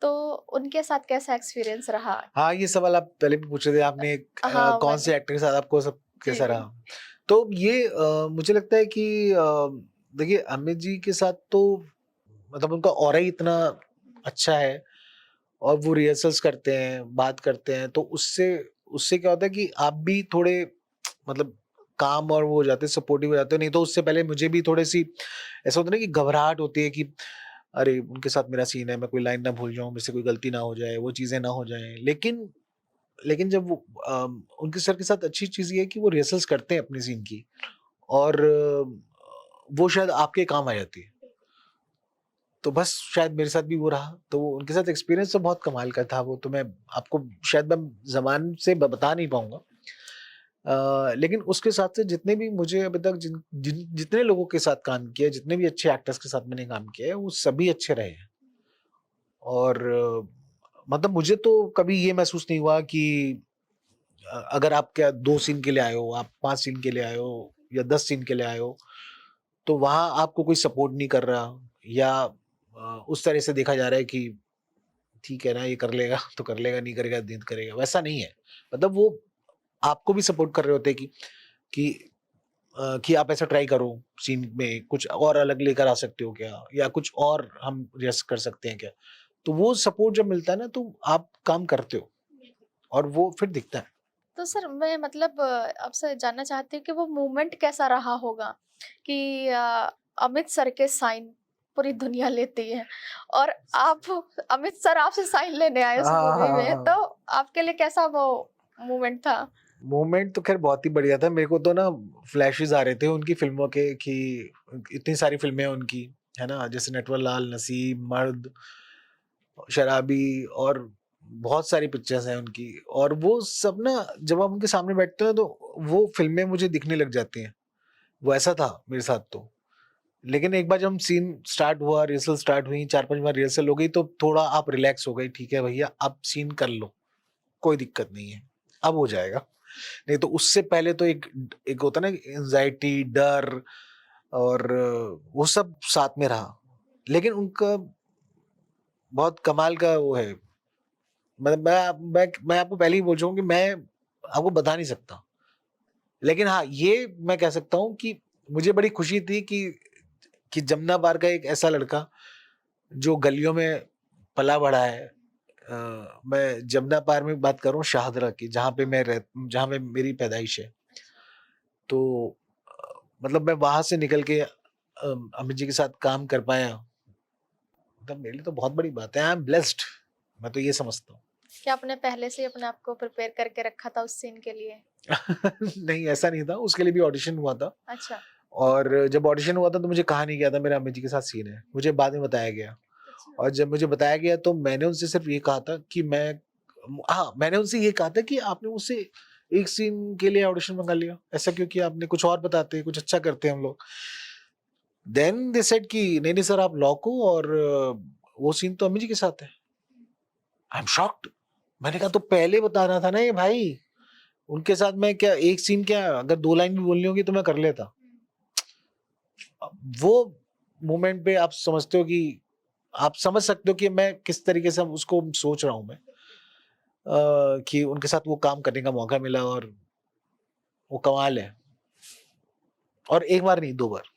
तो उनके साथ कैसा एक्सपीरियंस रहा? हाँ, ये सवाल आप पहले भी पूछ रहे थे, आपने हाँ, कौन मैंने से एक्टर के साथ आपको सब कैसा जी। रहा? तो ये मुझे लगता है कि देखिए अमित जी के साथ तो मतलब उनका ऑरा ही इतना अच्छा है और वो रिहर्सल्स करते हैं, बात करते हैं, तो उससे उससे क्या होता है कि आप भी थोड़े मतलब काम और वो हो जाते हैं, सपोर्टिव हो जाते हो। नहीं तो उससे पहले मुझे भी थोड़ी-सी ऐसा होता है ना कि घबराहट होती है कि अरे! उनके साथ मेरा सीन है, मैं कोई लाइन ना भूल जाऊँ, मुझसे कोई गलती ना हो जाए, वो चीज़ें ना हो जाएँ। लेकिन जब वो उनके सर के साथ अच्छी चीज़ ये है कि वो रिहर्सल्स करते हैं अपने सीन की और वो शायद आपके काम आ जाती है। तो बस शायद मेरे साथ भी वो रहा, तो उनके साथ एक्सपीरियंस तो बहुत कमाल का था वो तो मैं आपको शायद मैं ज़बान से ब बता नहीं पाऊँगा। लेकिन उसके साथ से जितने भी मुझे अभी तक जितने लोगों के साथ काम किया है, जितने भी अच्छे एक्टर्स के साथ मैंने काम किया है, वो सभी अच्छे रहे हैं। और मतलब मुझे तो कभी ये महसूस नहीं हुआ कि अगर आप क्या 2 सीन के लिए आए हो, आप 5 सीन के लिए आए हो या 10 सीन के लिए आए हो, तो वहाँ आपको कोई सपोर्ट नहीं कर रहा या उस तरह से देखा जा रहा है कि ठीक है ना, ये कर लेगा तो कर लेगा, नहीं करेगा नहीं करेगा, वैसा नहीं है। मतलब वो आपको भी सपोर्ट कर रहे होते हैं कि कि आप ऐसा ट्राई करो सीन में, कुछ और अलग लेकर आ सकते हो क्या? या कुछ और हम रिस्क कर सकते हैं क्या? तो वो सपोर्ट जब मिलता है ना, तो आप काम करते हो और वो फिर दिखता है। तो सर मैं मतलब आपसे जानना चाहती हूँ कि वो मूवमेंट कैसा रहा होगा कि अमित सर के साइन पूरी दुनिया लेती है और आप अमित सर आपसे साइन लेने आए उस हाँ, मूवी हाँ, में, हाँ। तो आपके लिए कैसा वो मूवमेंट था? मोमेंट तो खैर बहुत ही बढ़िया था। मेरे को तो ना फ्लैशेज़ आ रहे थे उनकी फ़िल्मों के कि इतनी सारी फ़िल्में हैं उनकी, है ना? जैसे नटवरलाल, नसीब, मर्द, शराबी और बहुत सारी पिक्चर्स हैं उनकी और वो सब ना जब आप उनके सामने बैठते हो तो वो फ़िल्में मुझे दिखने लग जाती हैं। वो ऐसा था मेरे साथ तो। लेकिन एक बार जब हम सीन स्टार्ट हुआ, रिहर्सल स्टार्ट हुई, 4-5 बार रिहर्सल हो गई तो थोड़ा आप रिलैक्स हो गए, ठीक है भैया अब सीन कर लो, कोई दिक्कत नहीं है, अब हो जाएगा। नहीं तो उससे पहले तो एक एक होता है ना एंग्जायटी, डर और वो सब साथ में रहा। लेकिन उनका बहुत कमाल का वो है, मतलब मैं आपको पहले ही बोल चुका हूँ कि मैं आपको बता नहीं सकता। लेकिन हाँ, ये मैं कह सकता हूँ कि मुझे बड़ी खुशी थी कि जमुना पार का एक ऐसा लड़का जो गलियों में पला-बढ़ा है। मैं जमुना पार में बात कर रहा हूँ शाहदरा की, जहाँ पे मेरी पैदाइश है। तो मतलब मैं वहाँ से निकल के अमित जी के साथ काम कर पाया, मतलब मेरे लिए तो बहुत बड़ी बात है। आई एम ब्लेस्ड, मैं तो ये समझता हूँ। क्या आपने पहले से ही अपने आप को प्रिपेयर करके रखा था उस सीन के लिए? नहीं, ऐसा नहीं था, उसके लिए भी ऑडिशन हुआ था अच्छा। और जब ऑडिशन हुआ था तो मुझे कहा नहीं गया था मेरा अमित जी के साथ सीन है, मुझे बाद में बताया गया। अच्छा। और जब मुझे बताया गया तो मैंने उनसे सिर्फ ये कहा था कि हाँ, मैंने उनसे ये कहा था कि आपने मुझसे एक सीन के लिए ऑडिशन मंगा लिया, ऐसा क्यों किया आपने? कुछ और बताते, कुछ अच्छा करते हम लोग। देन दे सेड कि नहीं नहीं सर आप लॉक हो और वो सीन तो अम्मी जी के साथ है। I am shocked. मैंने कहा तो पहले बताना था ना ये भाई, उनके साथ मैं क्या एक सीन, क्या अगर 2 लाइन भी बोलनी होगी तो मैं कर लेता। वो मोमेंट पे आप समझते हो कि आप समझ सकते हो कि मैं किस तरीके से उसको सोच रहा हूं मैं, कि उनके साथ वो काम करने का मौका मिला और वो कमाल है। और एक बार नहीं 2 बार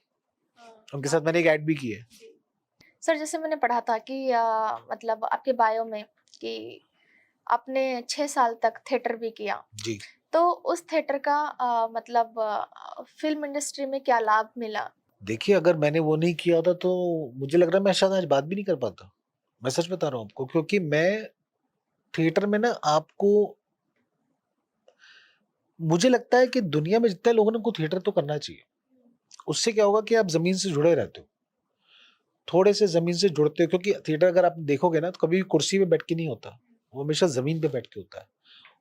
उनके साथ मैंने एक ऐड भी की है। सर जैसे मैंने पढ़ा था कि मतलब आपके बायो में कि आपने 6 साल तक थिएटर भी किया, जी तो उस थिएटर का मतलब फिल्म इंडस्ट्री में क्या लाभ मिला? देखिए, अगर मैंने वो नहीं किया होता तो मुझे लग रहा है मैं शायद आज बात भी नहीं कर पाता। मैं सच बता रहा हूँ आपको, क्योंकि मैं थिएटर में ना आपको, मुझे लगता है कि दुनिया में जितने लोगों ने को थिएटर तो करना चाहिए। उससे क्या होगा कि आप जमीन से जुड़े रहते हो, थोड़े से जमीन से जुड़ते हो, क्योंकि थिएटर अगर आप देखोगे ना तो कभी भी कुर्सी पे बैठ के नहीं होता, वो हमेशा जमीन पे बैठ के होता है।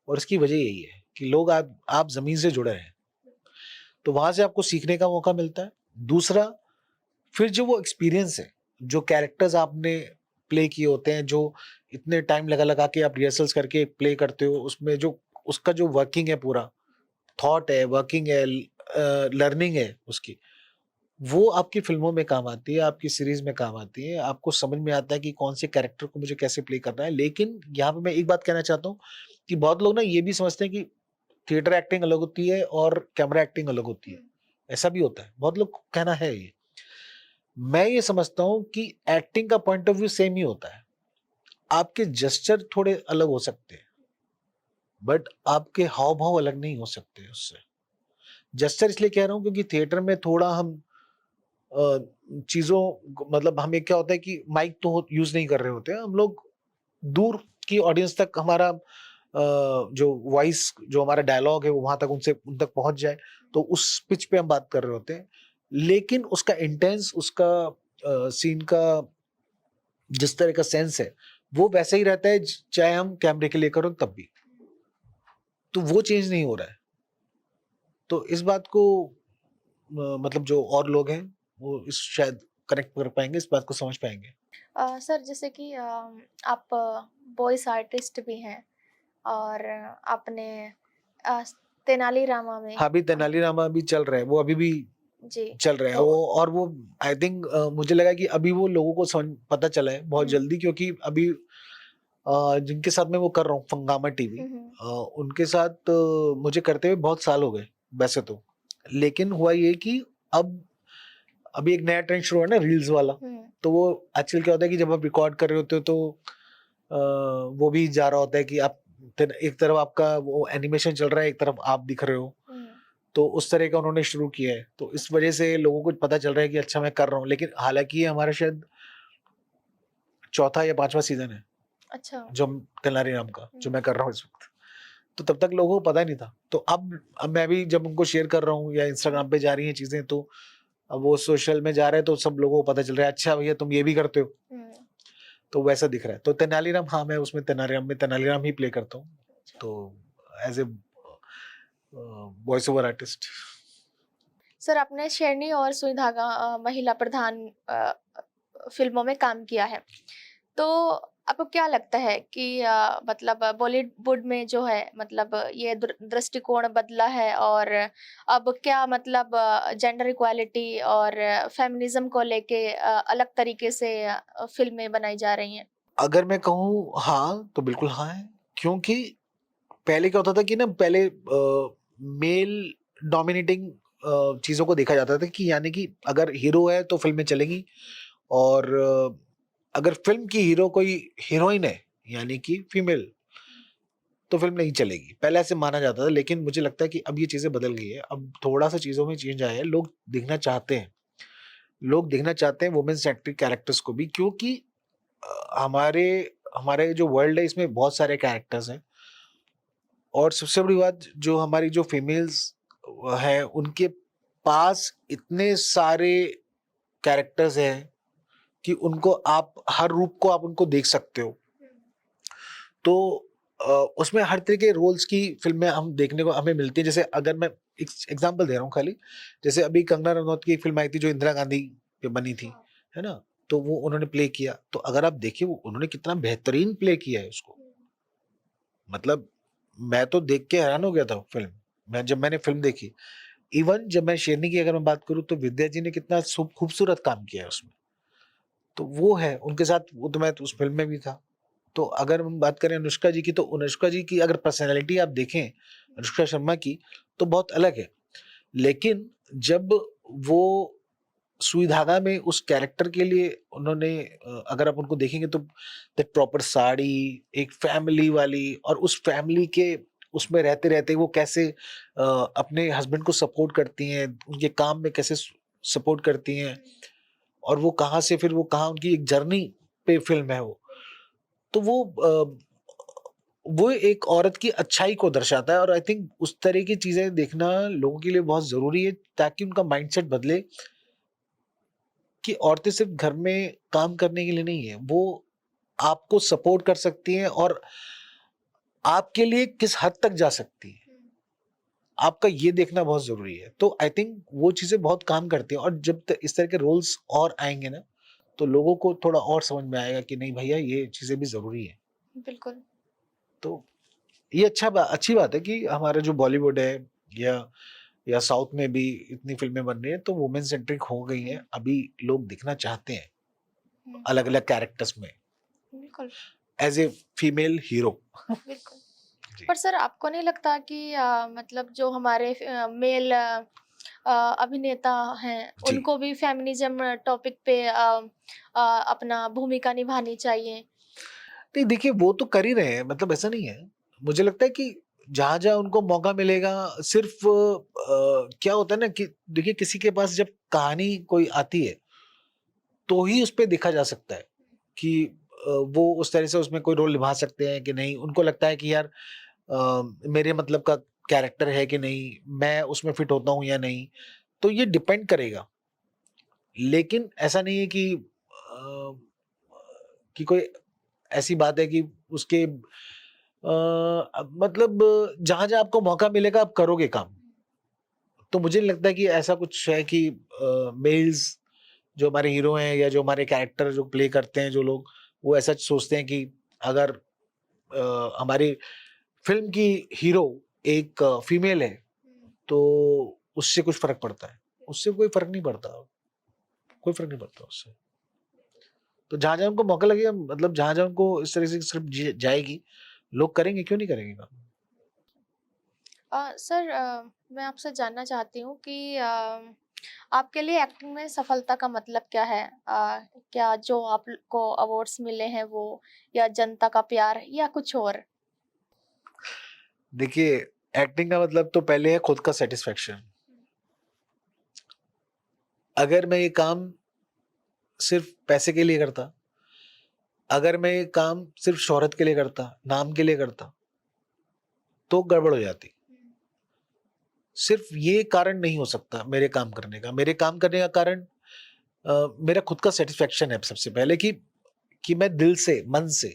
और इसकी वजह यही है कि लोग आप जमीन से जुड़े हैं, तो वहां से आपको सीखने का मौका मिलता है। दूसरा, फिर जो वो एक्सपीरियंस है, जो कैरेक्टर्स आपने प्ले किए होते हैं, जो इतने टाइम लगा लगा के आप रिहर्सल्स करके प्ले करते हो, उसमें जो उसका जो वर्किंग है, पूरा थॉट है, वर्किंग है, लर्निंग है उसकी, वो आपकी फिल्मों में काम आती है, आपकी सीरीज में काम आती है। आपको समझ में आता है कि कौन से कैरेक्टर को मुझे कैसे प्ले करना है। लेकिन यहाँ पे मैं एक बात कहना चाहता हूँ कि बहुत लोग ना ये भी समझते हैं कि थिएटर एक्टिंग अलग होती है और कैमरा एक्टिंग अलग होती है। ऐसा भी होता है, बहुत लोग को कहना है ये। मैं ये समझता हूँ कि एक्टिंग का पॉइंट ऑफ व्यू सेम ही होता है। आपके जेस्चर थोड़े अलग हो सकते हैं, बट आपके हाव भाव अलग नहीं हो सकते उससे। जेस्चर इसलिए कह रहा हूँ क्योंकि थिएटर में थोड़ा हम चीजों, मतलब हमें क्या होता है कि माइक तो यूज नहीं कर रहे होते हैं हम लोग, दूर की ऑडियंस तक हमारा जो वॉइस, जो हमारा डायलॉग है वो वहां तक उन तक पहुंच जाए, तो उस पिच पे हम बात कर रहे होते हैं। लेकिन उसका इंटेंस, उसका सीन का जिस तरह का सेंस है वो वैसा ही रहता है, चाहे हम कैमरे के लिए करो तब भी, तो वो चेंज नहीं हो रहा है। तो इस बात को मतलब जो और लोग हैं वो इस शायद कनेक्ट कर पाएंगे, इस बात को समझ पाएंगे। सर जैसे कि आप वॉइस आर्टिस्ट भी हैं और आपने अ, तेनालीरामा में हाँ, अभी तेनालीरामा भी चल रहा है, वो अभी भी जी चल रहा है तो वो। और वो आई थिंक मुझे लगा कि अभी वो लोगों को समझ पता चला है बहुत जल्दी, क्योंकि अभी जिनके साथ मैं वो कर रहा हूँ फंगामा टीवी, उनके साथ मुझे करते हुए बहुत साल हो गए वैसे तो। लेकिन हुआ ये कि अब अभी एक नया ट्रेंड शुरू है ना, रील्स वाला। तो वो एक्चुअली क्या होता है कि जब आप रिकॉर्ड कर रहे होते हो तो वो भी जा रहा होता है कि आप एक तरफ आपका वो एनिमेशन चल रहा है, एक तरफ आप दिख रहे हो। तो उस तरह का उन्होंने शुरू किया है, तो इस वजह से लोगों को पता चल रहा है कि अच्छा मैं कर रहा हूँ। लेकिन हालांकि ये हमारा शायद चौथा या 5वां सीजन है अच्छा जो तेनालीराम का, जो मैं कर रहा हूँ इस वक्त। तो तब तक लोगों को पता नहीं था। तो अब मैं भी जब उनको शेयर कर रहा हूँ या इंस्टाग्राम पे जा रही हैं चीजें, तो अब वो सोशल में जा रहे हैं तो सब लोगों को पता चल रहा है, अच्छा भैया तुम ये भी करते हो। तो वैसा दिख रहा है। तो तेनालीराम, हाँ मैं उसमें तेनालीराम ही प्ले करता हूँ, तो as a voice over artist. Sir आपने शेरनी और सुई धागा महिला प्रधान फिल्मों में काम किया है, तो आपको क्या लगता है कि मतलब बॉलीवुड में जो है मतलब ये दृष्टिकोण बदला है, और अब क्या मतलब जेंडर इक्वालिटी और फेमिनिज्म को लेके अलग तरीके से फिल्में बनाई जा रही हैं? अगर मैं कहूँ हाँ तो बिल्कुल हाँ है, क्योंकि पहले क्या होता था कि ना, पहले मेल डोमिनेटिंग चीजों को देखा जाता था कि यानी कि अगर हीरो है तो फिल्में चलेंगी, और अगर फिल्म की हीरो कोई हीरोइन है यानी कि फीमेल, तो फिल्म नहीं चलेगी। पहले ऐसे माना जाता था, लेकिन मुझे लगता है कि अब ये चीजें बदल गई है। अब थोड़ा सा चीजों में चेंज आया है, लोग देखना चाहते हैं, लोग देखना चाहते हैं वुमेन सेंट्रिक कैरेक्टर्स को भी, क्योंकि हमारे हमारे जो वर्ल्ड है इसमें बहुत सारे कैरेक्टर्स हैं। और सबसे बड़ी बात, जो हमारी जो फीमेल्स हैं उनके पास इतने सारे कैरेक्टर्स हैं कि उनको आप हर रूप को आप उनको देख सकते हो। तो उसमें हर तरह के रोल्स की फिल्में हम देखने को हमें मिलती है। जैसे अगर मैं एग्जांपल दे रहा हूँ खाली, जैसे अभी कंगना रनौत की एक फिल्म आई थी जो इंदिरा गांधी पे बनी थी, है ना, तो वो उन्होंने प्ले किया। तो अगर आप देखिए वो उन्होंने कितना बेहतरीन प्ले किया है उसको, मतलब मैं तो देख के हैरान हो गया था फिल्म। मैंने फिल्म देखी, इवन जब मैं शेरनी की अगर मैं बात करूं तो विद्या जी ने कितना खूबसूरत काम किया है उसमें। तो वो है उनके साथ, वो तो मैं तो उस फिल्म में भी था। तो अगर हम बात करें अनुष्का जी की, तो अनुष्का जी की अगर पर्सनैलिटी आप देखें अनुष्का शर्मा की, तो बहुत अलग है। लेकिन जब वो सुई धागा में उस कैरेक्टर के लिए उन्होंने अगर आप उनको देखेंगे तो दैट प्रॉपर साड़ी, एक फैमिली वाली, और उस फैमिली के उसमें रहते रहते वो कैसे अपने हस्बैंड को सपोर्ट करती हैं, उनके काम में कैसे सपोर्ट करती हैं, और वो कहाँ से फिर वो कहाँ, उनकी एक जर्नी पे फिल्म है वो। तो वो एक औरत की अच्छाई को दर्शाता है, और आई थिंक उस तरह की चीजें देखना लोगों के लिए बहुत जरूरी है, ताकि उनका माइंडसेट बदले कि औरतें सिर्फ घर में काम करने के लिए नहीं है, वो आपको सपोर्ट कर सकती हैं और आपके लिए किस हद तक जा सकती है, आपका ये देखना बहुत जरूरी है। तो आई थिंक वो चीजें बहुत काम करती हैं, और जब तक इस तरह के रोल्स और आएंगे ना, तो लोगों को थोड़ा और समझ में आएगा कि नहीं भैया ये चीजें भी जरूरी है। बिल्कुल। तो ये अच्छी बात है कि हमारा जो बॉलीवुड है या साउथ में भी इतनी फिल्में बन रही हैं, तो वुमेन सेंट्रिक हो गई हैं, अभी लोग दिखना चाहते हैं अलग अलग कैरेक्टर्स में बिल्कुल एज ए फीमेल हीरो। बिल्कुल। पर सर आपको नहीं लगता कि मतलब जो हमारे मेल अभिनेता हैं जी। उनको भी फेमिनिज्म टॉपिक पे अपना भूमिका निभानी चाहिए? नहीं देखिए, वो तो कर ही रहे हैं, मतलब ऐसा नहीं है। मुझे लगता है कि जहां जहां उनको मौका मिलेगा, सिर्फ क्या होता है ना कि देखिए, किसी के पास जब कहानी कोई आती है तो ही उस पर देखा जा सकता है कि वो उस तरह से उसमें कोई रोल निभा सकते हैं कि नहीं। उनको लगता है कि यार मेरे मतलब का कैरेक्टर है कि नहीं, मैं उसमें फिट होता हूँ या नहीं, तो ये डिपेंड करेगा। लेकिन ऐसा नहीं है कि कोई ऐसी बात है कि उसके मतलब जहां जहां आपको मौका मिलेगा आप करोगे काम। तो मुझे नहीं लगता कि ऐसा कुछ है कि मेल्स जो हमारे हीरो हैं या जो हमारे कैरेक्टर जो प्ले करते हैं जो लोग, वो ऐसा सोचते हैं कि अगर हमारी फिल्म की हीरो एक फीमेल है तो उससे कुछ फर्क पड़ता है। उससे कोई फर्क नहीं पड़ता, कोई फर्क नहीं पड़ता उससे। तो जहां जहां उनको मौका लगेगा, मतलब जहां जहां उनको इस तरह से स्क्रिप्ट जाएगी, लोग करेंगे, क्यों नहीं करेंगे काम। सर मैं आपसे जानना चाहती हूँ कि आपके लिए एक्टिंग में सफलता का मतलब क्या है? क्या जो आपको अवार्ड्स मिले हैं वो, या जनता का प्यार, या कुछ और? देखिए, एक्टिंग का मतलब तो पहले है खुद का सेटिस्फेक्शन। अगर मैं ये काम सिर्फ पैसे के लिए करता, अगर मैं ये काम सिर्फ शोहरत के लिए करता, नाम के लिए करता, तो गड़बड़ हो जाती। सिर्फ ये कारण नहीं हो सकता मेरे काम करने का। मेरे काम करने का कारण मेरा खुद का सेटिस्फेक्शन है सबसे पहले, कि मैं दिल से, मन से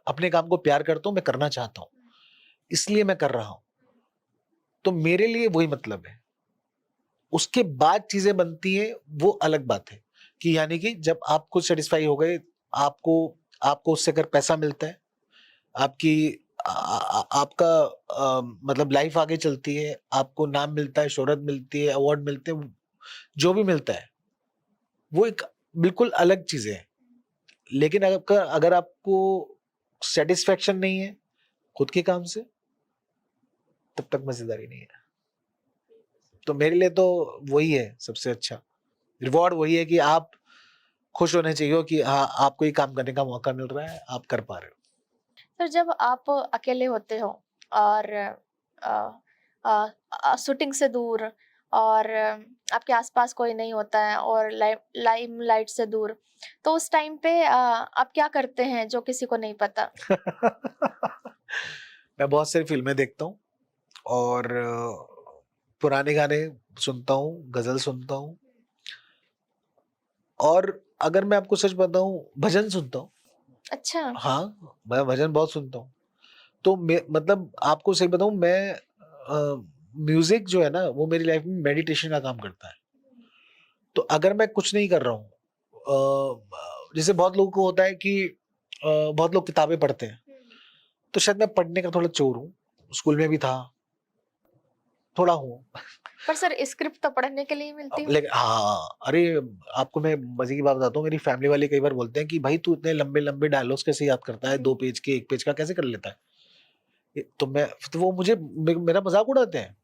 अपने काम को प्यार करता हूं, मैं करना चाहता हूं, इसलिए मैं कर रहा हूं। तो मेरे लिए वही मतलब है। उसके बाद चीजें बनती हैं, वो अलग बात है कि यानी कि जब आप खुद सेटिस्फाई हो गए, आपको आपको उससे अगर पैसा मिलता है, आपकी आपका मतलब लाइफ आगे चलती है, आपको नाम मिलता है, शोहरत मिलती है, अवार्ड मिलते हैं, जो भी मिलता है वो एक बिल्कुल अलग चीजें है। लेकिन अगर आपको सेटिस्फेक्शन नहीं है खुद के काम से, तब तक मजेदारी नहीं है। तो मेरे लिए तो वही है सबसे अच्छा रिवॉर्ड, वही है कि आप खुश होने चाहिए कि हाँ, आपको ये काम करने का मौका मिल रहा है, आप कर पा रहे हो। सर जब आप अकेले होते हो और शूटिंग से दूर, और आपके आसपास कोई नहीं होता है, और लाइमलाइट से दूर, तो उस टाइम पे आप क्या करते हैं जो किसी को नहीं पता? मैं बहुत सारी फिल्में देखता हूँ, और पुराने गाने सुनता हूँ, गजल सुनता हूँ, और अगर मैं आपको सच बताऊं, भजन सुनता हूँ। अच्छा। हाँ, मैं भजन बहुत सुनता हूँ। तो मतलब आपको सही बताऊं, मैं म्यूजिक जो है ना, वो मेरी लाइफ में मेडिटेशन का काम करता है। तो अगर मैं कुछ नहीं कर रहा हूँ, जैसे बहुत लोगों को होता है कि बहुत लोग किताबें पढ़ते हैं, तो शायद मैं पढ़ने का थोड़ा चोर हूँ, स्कूल में भी था, थोड़ा हूँ। पर सर स्क्रिप्ट तो पढ़ने के लिए ही मिलती होगी। लेकिन हाँ, अरे आपको मैं मजे की बात बताता हूँ, मेरी फैमिली वाले कई बार बोलते हैं कि भाई तू इतने लंबे लंबे डायलॉग्स कैसे याद करता है, 2 पेज के 1 पेज का कैसे कर लेता है। तो वो मुझे मेरा मजाक उड़ाते हैं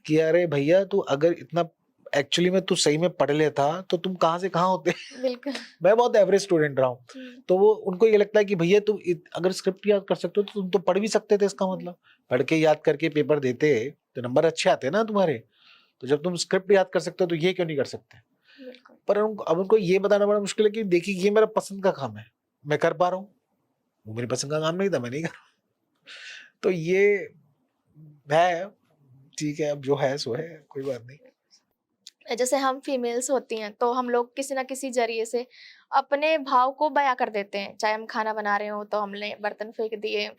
कि अरे भैया तू अगर इतना एक्चुअली में तू सही में पढ़ लेता तो तुम कहाँ से कहाँ होते। बिल्कुल। मैं बहुत एवरेज स्टूडेंट रहा हूँ, तो वो उनको ये लगता है कि भैया तुम अगर स्क्रिप्ट याद कर सकते हो तो तुम तो पढ़ भी सकते थे, इसका मतलब पढ़ के याद करके पेपर देते तो नंबर अच्छे आते ना तुम्हारे। तो जब तुम स्क्रिप्ट याद कर सकते हो तो ये क्यों नहीं कर सकते। बिल्कुल। पर अब उनको ये बताना बड़ा मुश्किल है कि देखिए ये मेरा पसंद का काम है, मैं कर पा रहा हूँ, वो मेरी पसंद का काम नहीं था, मैं नहीं कर रहा। तो ये है, ठीक है, अब जो है सो है, कोई बात नहीं। जैसे हम फीमेल्स होती हैं तो हम लोग किसी ना किसी जरिए से अपने भाव को बयां कर देते हैं, चाहे हम खाना बना रहे हो तो हमने बर्तन फेंक दिए,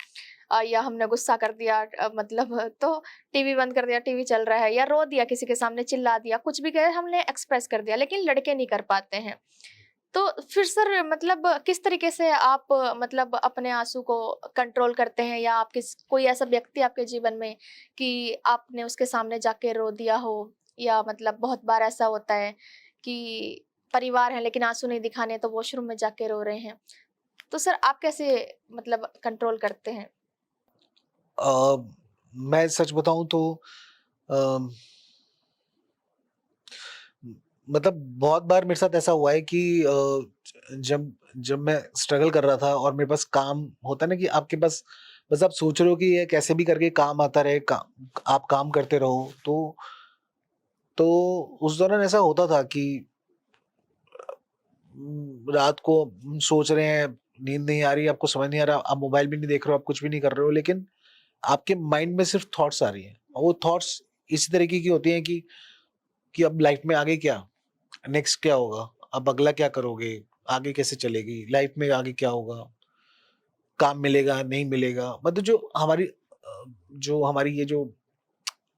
या हमने गुस्सा कर दिया, मतलब तो टीवी बंद कर दिया, टीवी चल रहा है, या रो दिया किसी के सामने, चिल्ला दिया, कुछ भी कहे हमने एक्सप्रेस कर दिया। लेकिन लड़के नहीं कर पाते हैं। तो फिर सर मतलब किस तरीके से आप मतलब अपने आंसू को कंट्रोल करते हैं, या आप किस कोई ऐसा व्यक्ति आपके जीवन में कि आपने उसके सामने जाके रो दिया हो, या मतलब बहुत बार ऐसा होता है कि परिवार है लेकिन आंसू नहीं दिखाने तो वॉशरूम में जाके रो रहे हैं, तो सर आप कैसे मतलब कंट्रोल करते हैं? अ, मैं सच बताऊं तो अ, मतलब बहुत बार मेरे साथ ऐसा हुआ है कि जब जब मैं स्ट्रगल कर रहा था और मेरे पास काम होता है ना कि आपके पास बस आप सोच रहे हो कि ये कैसे भी करके काम आता रहे, आप काम करते रहो, तो उस दौरान ऐसा होता था कि रात को सोच रहे हैं, नींद नहीं आ रही, आपको समझ नहीं आ रहा, आप मोबाइल भी नहीं देख रहे हो, आप कुछ भी नहीं कर रहे हो, लेकिन आपके माइंड में सिर्फ थॉट्स आ रही हैं, और वो थॉट्स इसी तरीके की होती हैं कि अब लाइफ में आगे क्या, नेक्स्ट क्या होगा, अब अगला क्या करोगे, आगे कैसे चलेगी लाइफ में, आगे क्या होगा, काम मिलेगा नहीं मिलेगा। मतलब जो हमारी ये जो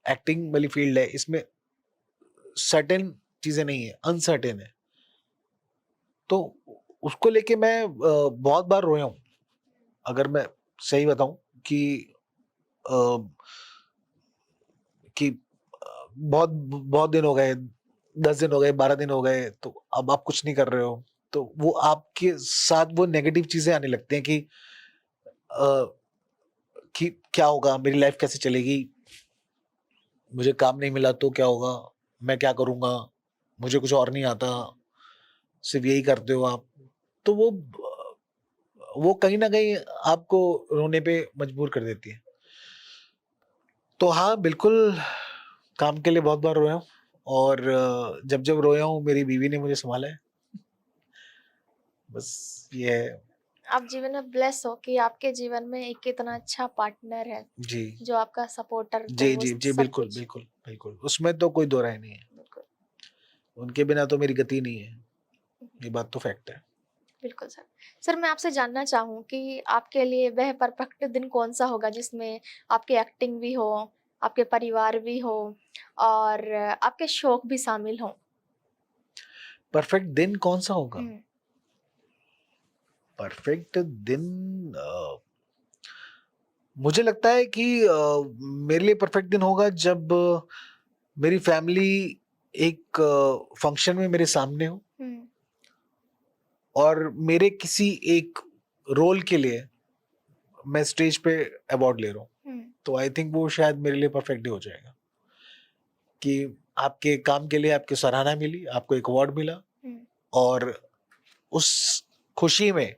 एक्टिंग वाली फील्ड है, इसमें सर्टेन चीजें नहीं है, अनसर्टेन है। तो उसको लेके मैं बहुत बार रोया हूँ, अगर मैं सही बताऊं कि अ, बहुत बहुत दिन हो गए, 10 दिन हो गए, 12 दिन हो गए, तो अब आप कुछ नहीं कर रहे हो, तो वो आपके साथ वो नेगेटिव चीजें आने लगती हैं अ, कि क्या होगा, मेरी लाइफ कैसे चलेगी, मुझे काम नहीं मिला तो क्या होगा, मैं क्या करूंगा, मुझे कुछ और नहीं आता, सिर्फ यही करते हो आप। तो वो कहीं ना कहीं आपको रोने पे मजबूर कर देती है। तो हाँ बिल्कुल, काम के लिए बहुत बार रोया हूँ, और जब जब रोया हूँ मेरी बीवी ने मुझे संभाला है, बस ये है। आप जीवन में ब्लेस हो कि आपके जीवन में एक इतना अच्छा पार्टनर है जी जो आपका सपोर्टर, तो जी वो जी जी, सब बिल्कुल कुछ। बिल्कुल बिल्कुल, उसमें तो कोई दो राय नहीं है, बिल्कुल। उनके बिना तो मेरी गति नहीं है, ये बात तो फैक्ट है। बिल्कुल सर। सर मैं आपसे जानना चाहूँ कि आपके लिए वह परफेक्ट दिन कौन-सा होगा जिसमें आपकी एक्टिंग भी हो, आपके परिवार भी हो और आपके शौक भी शामिल हों? परफेक्ट दिन कौन सा होगा? हुँ। परफेक्ट दिन, मुझे लगता है कि मेरे लिए परफेक्ट दिन होगा जब मेरी फैमिली एक फंक्शन में मेरे सामने हो, हुँ। और मेरे किसी एक रोल के लिए मैं स्टेज पे अवार्ड ले रहा हूँ, हुँ। तो आई थिंक वो शायद मेरे लिए परफेक्ट डे हो जाएगा कि आपके काम के लिए आपकी सराहना मिली, आपको एक अवार्ड मिला, हुँ। और उस खुशी में,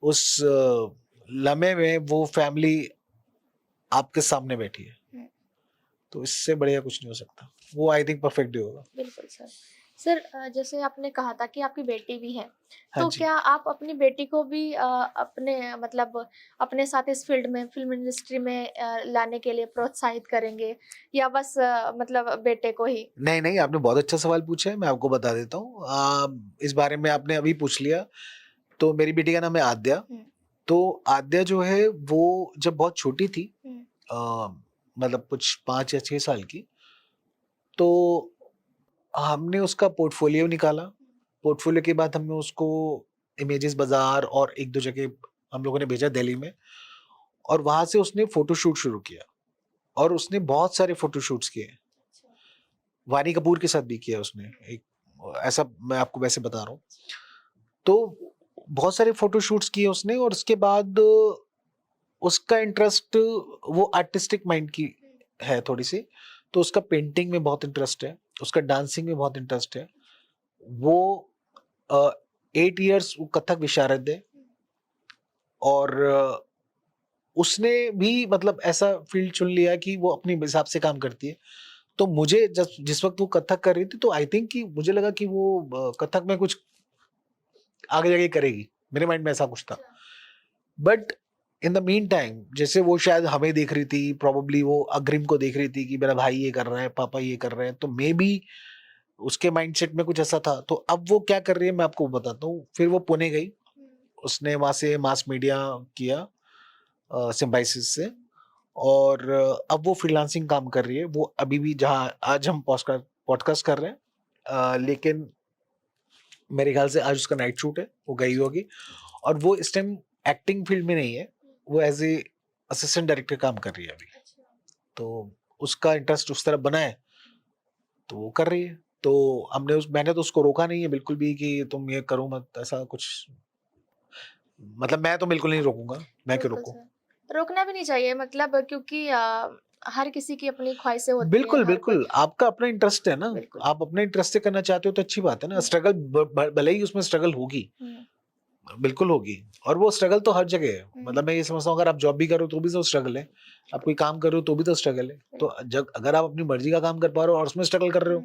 उस लम्हे में वो फैमिली आपके सामने बैठी है, हुँ। तो इससे बढ़िया कुछ नहीं हो सकता। वो आई थिंक परफेक्ट डे होगा। बिल्कुल सर। सर जैसे आपने कहा था कि आपकी बेटी भी है, हाँ तो जी। क्या आप अपनी बेटी को भी अपने मतलब अपने साथ इस फ़ील्ड में, फ़िल्म इंडस्ट्री में लाने के लिए प्रोत्साहित करेंगे, या बस मतलब बेटे को ही? नहीं नहीं, आपने बहुत अच्छा सवाल पूछा है, मैं आपको बता देता हूँ। इस बारे में आपने अभी पूछ लिया, तो मेरी बेटी का नाम है आद्या। हुँ। तो आद्या जो है वो जब बहुत छोटी थी, हुँ। मतलब कुछ 5 या 6 साल की, तो हमने उसका पोर्टफोलियो निकाला। पोर्टफोलियो के बाद हमने उसको इमेजेस बाजार और एक दो जगह हम लोगों ने भेजा दिल्ली में, और वहां से उसने फोटोशूट शुरू किया, और उसने बहुत सारे फोटोशूट्स किए। वानी कपूर के साथ भी किया उसने एक, ऐसा मैं आपको वैसे बता रहा हूँ। तो बहुत सारे फोटोशूट्स किए उसने, और उसके बाद उसका इंटरेस्ट वो आर्टिस्टिक माइंड की है थोड़ी सी, तो उसका पेंटिंग में बहुत इंटरेस्ट है, उसका डांसिंग में बहुत इंटरेस्ट है। वो 8 years वो कथक विशारद है, और उसने भी मतलब ऐसा फील्ड चुन लिया कि वो अपने हिसाब से काम करती है। तो मुझे जिस वक्त वो कथक कर रही थी, तो आई थिंक कि मुझे लगा कि वो कथक में कुछ आगे जाके करेगी, मेरे माइंड में ऐसा कुछ था। But in the mean time जैसे वो शायद हमें देख रही थी, प्रोबेबली वो अग्रिम को देख रही थी कि मेरा भाई ये कर रहा है, पापा ये कर रहे हैं, तो मे बी उसके माइंडसेट में कुछ ऐसा था। तो अब वो क्या कर रही है मैं आपको बताता हूँ। फिर वो पुणे गई, उसने वहां से मास मीडिया किया सिम्बाइसिस से, और अब वो फ्रीलांसिंग काम कर रही है। वो अभी भी जहाँ आज हम पॉडकास्ट कर रहे हैं, लेकिन मेरे ख्याल से आज उसका नाइट शूट है, वो गई होगी। और वो इस टाइम एक्टिंग फील्ड में नहीं है, वो एज ए असिस्टेंट डायरेक्टर काम कर रही है अभी। तो उसका इंटरेस्ट उस तरफ बना है, तो वो कर रही है। तो मैंने तो उसको रोका नहीं है बिल्कुल भी कि तुम ये करो मत, ऐसा कुछ मतलब मैं तो बिल्कुल नहीं रोकूंगा, मैं क्यों बिल्कुल रोकूं। सर, रोकना भी नहीं चाहिए, मतलब क्योंकि हर किसी की अपनी ख्वाहिशें होती है, बिल्कुल हर कोई बिल्कुल, आपका अपना इंटरेस्ट है ना, बिल्कुल। आप अपने इंटरेस्ट से करना चाहते हो तो अच्छी बात है ना। स्ट्रगल भले ही उसमें स्ट्रगल होगी, बिल्कुल होगी, और वो स्ट्रगल तो हर जगह है। मतलब मैं ये समझता हूँ, अगर आप जॉब भी करो तो भी तो स्ट्रगल है, आप कोई काम कर रहे हो तो भी तो स्ट्रगल है। तो जब अगर आप अपनी मर्जी का काम कर पा रहे हो और उसमें स्ट्रगल कर रहे हो,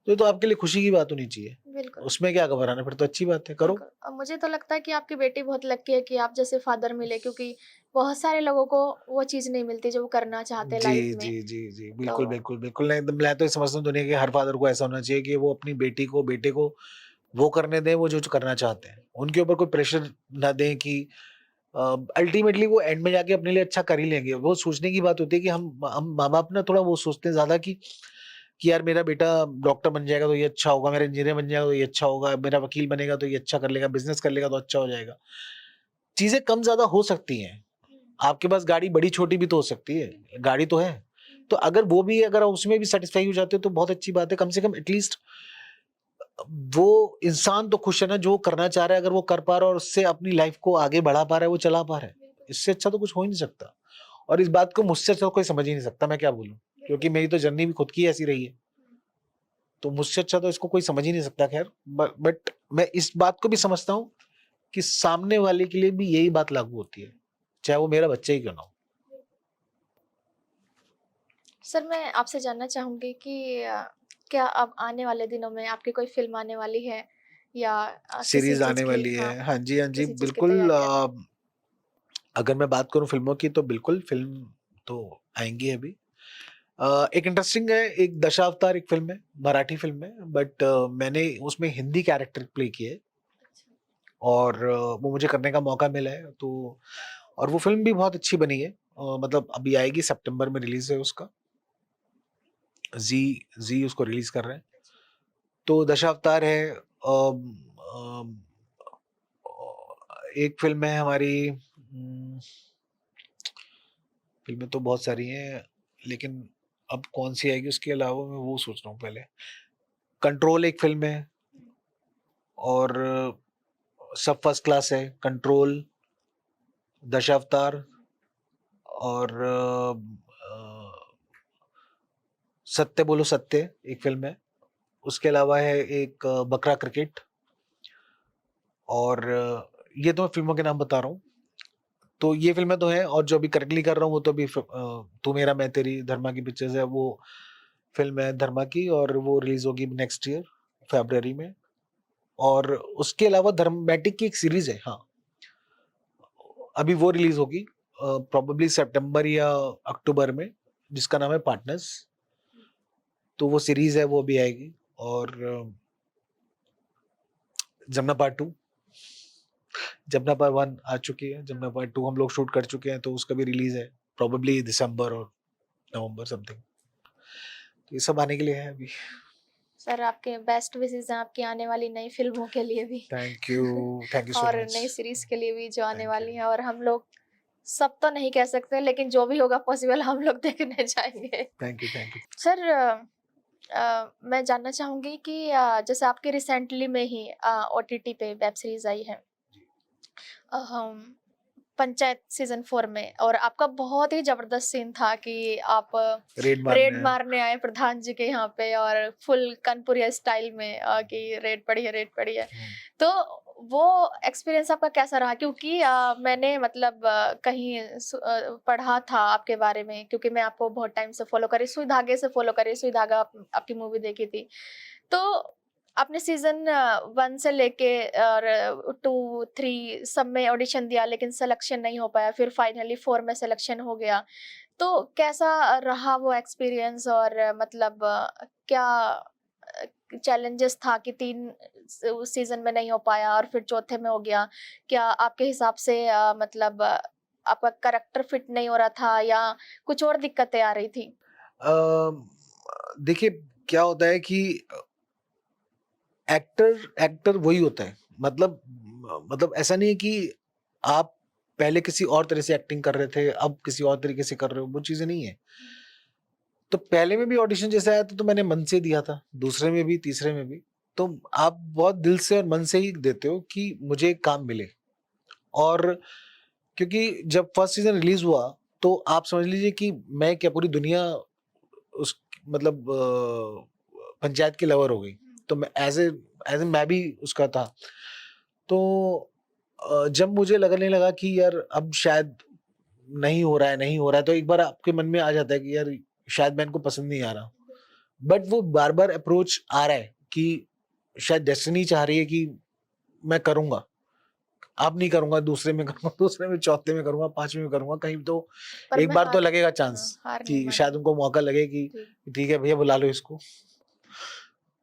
तो ये तो आपके लिए खुशी की बात होनी चाहिए। बिल्कुल, उसमें क्या घबराना, फिर तो अच्छी बात है, करो। बिल्कुल। और मुझे तो लगता है कि आपकी बेटी बहुत लकी है कि आप जैसे फादर मिले, क्योंकि बहुत सारे लोगों को वो चीज नहीं मिलती जो वो करना चाहते जी लाइफ में। जी जी जी, तो बिल्कुल बिल्कुल बिल्कुल। नहीं, मैं तो ये समझता हूँ दुनिया के हर फादर को ऐसा होना चाहिए कि वो अपनी बेटी को बेटे को वो करने दें वो जो करना चाहते हैं, उनके ऊपर कोई प्रेशर ना दें कि अल्टीमेटली वो एंड में जाके अपने लिए अच्छा कर ही लेंगे। वो सोचने की बात होती है कि हम माँ बाप ना थोड़ा वो सोचते हैं ज्यादा कि यार मेरा बेटा डॉक्टर बन जाएगा तो ये अच्छा होगा, मेरा इंजीनियर बन जाएगा तो ये अच्छा होगा, मेरा वकील बनेगा तो ये अच्छा कर लेगा, बिजनेस कर लेगा तो अच्छा हो जाएगा। चीजें कम ज्यादा हो सकती हैं, आपके पास गाड़ी बड़ी छोटी भी तो हो सकती है, गाड़ी तो है। तो अगर वो भी, अगर उसमें भी सेटिस्फाई हो जाते हो तो बहुत अच्छी बात है। कम से कम एटलीस्ट वो इंसान तो खुश है ना, जो करना चाह रहा है अगर वो कर पा रहा है और उससे अपनी लाइफ को आगे बढ़ा पा रहा है, वो चला पा रहा है, इससे अच्छा तो कुछ हो ही नहीं सकता। और इस बात को मुझसे अच्छा कोई समझ ही नहीं सकता, मैं क्या बोलूं, क्योंकि मेरी तो जर्नी भी खुद की ऐसी रही है। तो मुझसे अच्छा तो इसको कोई समझ ही नहीं सकता। खैर, बट मैं इस बात को भी समझता हूँ कि सामने वाले के लिए भी यही बात लागू होती है, चाहे वो मेरा बच्चा ही क्यों ना हो। सर, मैं आपसे जानना चाहूंगी कि क्या अब आने वाले दिनों में आपकी कोई फिल्म आने वाली है, या किसी सीरीज चीज आने की, वाली हाँ, है, हाँ जी हाँ जी किसी चीज की बिल्कुल। तैयारियां हैं? अगर मैं बात करूं फिल्मों की, तो बिल्कुल फिल्म तो आएंगी अभी। एक इंटरेस्टिंग है, एक दशावतार एक फिल्म है, मराठी फिल्म है, बट मैंने उसमें हिंदी कैरेक्टर प्ले किए, और वो मुझे करने का मौका मिला है। तो और वो फिल्म भी बहुत अच्छी बनी है। मतलब अभी आएगी, सितंबर में रिलीज है उसका, जी जी उसको रिलीज कर रहे हैं। तो दशावतार है। एक फिल्म है हमारी, फिल्में तो बहुत सारी हैं, लेकिन अब कौन सी आएगी उसके अलावा मैं वो सोच रहा हूँ पहले। कंट्रोल एक फिल्म है, और सब फर्स्ट क्लास है, कंट्रोल, दशावतार, और सत्य बोलो सत्य एक फिल्म है। उसके अलावा है एक बकरा क्रिकेट, और ये तो मैं फिल्मों के नाम बता रहा हूँ। तो ये फिल्में तो हैं, और जो अभी करंटली कर रहा हूँ वो तो अभी तू मेरा मैं तेरी, धर्मा की पिक्चर्स है, वो फिल्म है धर्मा की, और वो रिलीज होगी नेक्स्ट ईयर फरवरी में। और उसके अलावा धर्मेटिक की एक सीरीज है, हाँ, अभी वो रिलीज होगी प्रोबेबली सितंबर या अक्टूबर में, जिसका नाम है पार्टनर्स। तो वो सीरीज है, वो भी आएगी। और जमुना पार्ट 2, जमुना पार्ट 1 आ चुकी है, जमुना पार्ट 2 हम लोग शूट कर चुके हैं, तो उसका भी रिलीज है प्रोबेबली दिसंबर और नवंबर समथिंग। तो ये सब आने के लिए है अभी। सर आपके बेस्ट विशेस हैं आपकी आने वाली नई फिल्मों के लिए भी थैंक यू सो और मच। नई सीरीज के लिए भी जो आने Thank वाली you. हैं, और हम लोग सब तो नहीं कह सकते लेकिन जो भी होगा पॉसिबल हम लोग देखने जाएंगे। Thank you. सर मैं जानना चाहूंगी कि जैसे आपके रिसेंटली में ही ओटीटी पे वेब सीरीज आई है हम पंचायत सीजन 4 में, और आपका बहुत ही जबरदस्त सीन था कि आप रेड मारने आए प्रधान जी के यहाँ पे और फुल कानपुरिया स्टाइल में कि रेड पड़ी है। तो वो एक्सपीरियंस आपका कैसा रहा? क्योंकि मैंने मतलब कहीं पढ़ा था आपके बारे में, क्योंकि मैं आपको बहुत टाइम से फॉलो करी, सुई धागे से फॉलो करी, सुई धागा आपकी मूवी देखी थी। तो आपने सीजन 1 से लेके और 2, 3 सब में ऑडिशन दिया लेकिन सिलेक्शन नहीं हो पाया, फिर फाइनली 4 में सिलेक्शन हो गया। तो कैसा रहा वो एक्सपीरियंस, और मतलब क्या चैलेंजेस था कि 3 उस सीजन में नहीं हो पाया और फिर चौथे में हो गया? क्या आपके हिसाब से मतलब आपका कैरेक्टर फिट नहीं हो रहा था या कुछ और दिक्कतें आ रही थी? देखिए क्या होता है कि एक्टर वही होता है, मतलब ऐसा नहीं है कि आप पहले किसी और तरह से एक्टिंग कर रहे थे अब किसी और तरीके से कर रहे हो, वो चीजें नहीं है। तो पहले में भी ऑडिशन जैसे आया था तो मैंने मन से दिया था, दूसरे में भी तीसरे में भी। तो आप बहुत दिल से और मन से ही देते हो कि मुझे काम मिले। और क्योंकि जब फर्स्ट सीजन रिलीज हुआ तो आप समझ लीजिए कि मैं क्या पूरी दुनिया उस मतलब पंचायत की लवर हो गई। तो मैं एज ए मैं भी उसका था। तो जब मुझे लगने लगा कि यार अब शायद नहीं हो रहा है तो एक बार आपके मन में आ जाता है कि यार शायद मैं इनको पसंद नहीं आ रहा। बट वो बार बार अप्रोच आ रहा है कि शायद डेस्टिनी चाह रही है कि मैं करूंगा, अब नहीं करूंगा, दूसरे में करूंगा, दूसरे में, चौथे में करूंगा, पांचवें में करूंगा, कहीं तो एक बार तो लगेगा चांस कि शायद उनको मौका लगे कि ठीक है भैया बुला लो इसको।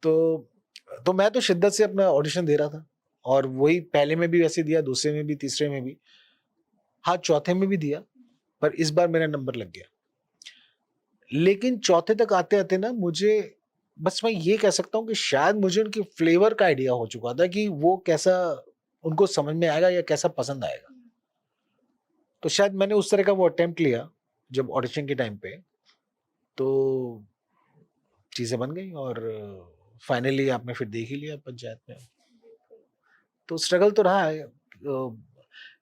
तो मैं तो शिद्दत से अपना ऑडिशन दे रहा था और वही पहले में भी वैसे दिया, दूसरे में भी, तीसरे में भी, हाँ चौथे में भी दिया, पर इस बार मेरा नंबर लग गया। लेकिन चौथे तक आते आते ना मुझे बस मैं ये कह सकता हूँ कि शायद मुझे उनकी फ्लेवर का आइडिया हो चुका था कि वो कैसा उनको समझ में आएगा या कैसा पसंद आएगा। तो शायद मैंने उस तरह का वो अटेम्प्ट लिया जब ऑडिशन के टाइम पे, तो चीजें बन गई और फाइनली आपने फिर देख ही लिया पंचायत में। तो स्ट्रगल तो रहा है,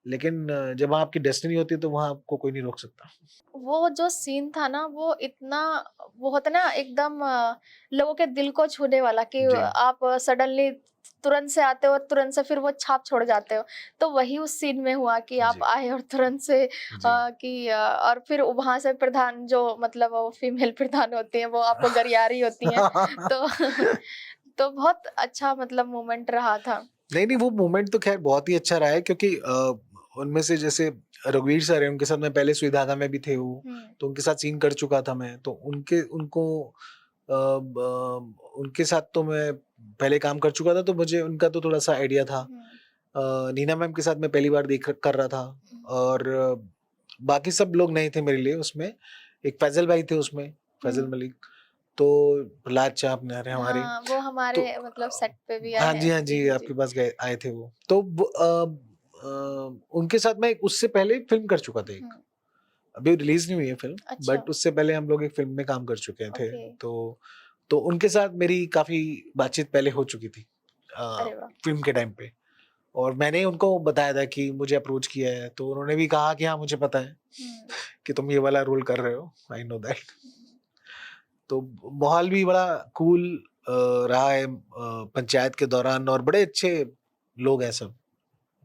लेकिन जब आपकी डेस्टिनी होती है तो वहां आपको कोई नहीं रोक सकता। वो जो सीन था ना वो इतना, वो होता ना एकदम लोगों के दिल को छूने वाला कि जी। आप सडनली तुरंत से आते हो और तुरंत से फिर वो छाप छोड़ जाते हो। तो वही उस सीन में हुआ कि आप जी। आए और तुरंत से और फिर वहां से प्रधान जो मतलब वो फीमेल प्रधान होती है वो आपको गरिया रही होती है। तो तो बहुत अच्छा मतलब मोमेंट रहा था। नहीं वो मोमेंट तो खैर बहुत ही अच्छा रहा है क्योंकि उनमें से जैसे रघुवीर सर है, उनके साथ मैं पहले सुई धागा में भी थे वो, तो उनके साथ सीन कर चुका था मैं, तो उनके साथ तो मैं पहले काम कर चुका था, तो मुझे उनका तो थोड़ा सा आइडिया था। नीना मैम के साथ मैं पहली बार देख कर रहा था और बाकी सब लोग नए थे मेरे लिए उसमें। एक फैजल भाई थे उसमें, फैजल मलिक, तो प्रहलाद चा अपने हमारे, वो हमारे तो मतलब सेट पे भी आए हाँ हैं। जी आपके पास गए आए थे वो। तो उनके साथ मैं उससे पहले फिल्म कर चुका था एक, अभी रिलीज नहीं हुई है फिल्म, अच्छा। बट उससे पहले हम लोग एक फिल्म में काम कर चुके थे। ओके। तो उनके साथ मेरी काफी बातचीत पहले हो चुकी थी अरे वाह। फिल्म के टाइम पे, और मैंने उनको बताया था कि मुझे अप्रोच किया है, तो उन्होंने भी कहा कि हाँ मुझे पता है कि तुम ये वाला रोल कर रहे हो, आई नो दैट। तो माहौल भी बड़ा कूल रहा है पंचायत के दौरान, और बड़े अच्छे लोग हैं सब,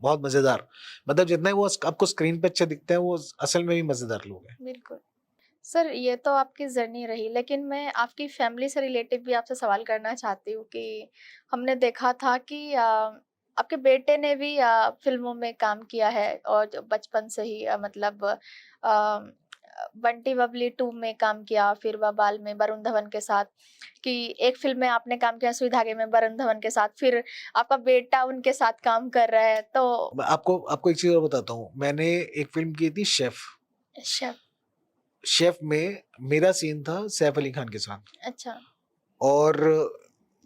बहुत मजेदार। मतलब जितने वो आपको स्क्रीन पे अच्छे दिखते हैं वो असल में भी मजेदार लोग हैं। बिल्कुल। सर ये तो आपकी जर्नी रही, लेकिन मैं आपकी फैमिली से रिलेटेड भी आपसे सवाल करना चाहती हूँ कि हमने देखा था कि आपके बेटे ने भी फिल्मों में काम किया है और जो बचपन से ही मतलब बंटी बबली 2 में काम किया, फिर बबाल में वरुण धवन के साथ, कि एक फिल्म में आपने काम किया सुई धागे में वरुण धवन के साथ, फिर आपका बेटा उनके साथ काम कर रहा है। तो मैं आपको एक चीज और बताता हूँ, मैंने एक फिल्म की थी शेफ। शेफ में मेरा सीन था सैफ अली खान के साथ। अच्छा। और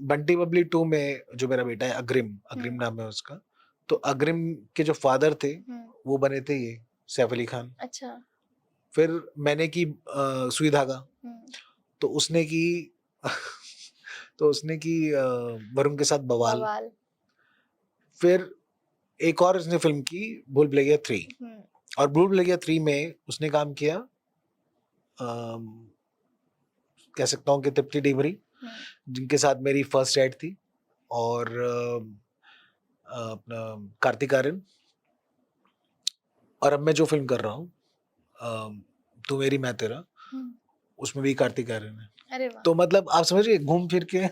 बंटी बबली 2 में जो मेरा बेटा है अग्रिम नाम है उसका, तो अग्रिम के जो फादर थे वो बने थे ये सैफ अली खान। अच्छा। फिर मैंने की सुई धागा, तो उसने की वरुण के साथ बवाल। फिर एक और उसने फिल्म की भूल भुलैया 3, और भूल भुलैया 3 में उसने काम किया कह सकता हूँ कि तृप्ति डिमरी, जिनके साथ मेरी फर्स्ट एड थी, और अपना कार्तिक आर्यन, और अब मैं जो फिल्म कर रहा हूँ तू मेरी मैं तेरा, उसमें भी कार्तिक आर्यन है। अरे वाह। तो मतलब आप समझ रहे घूम फिर के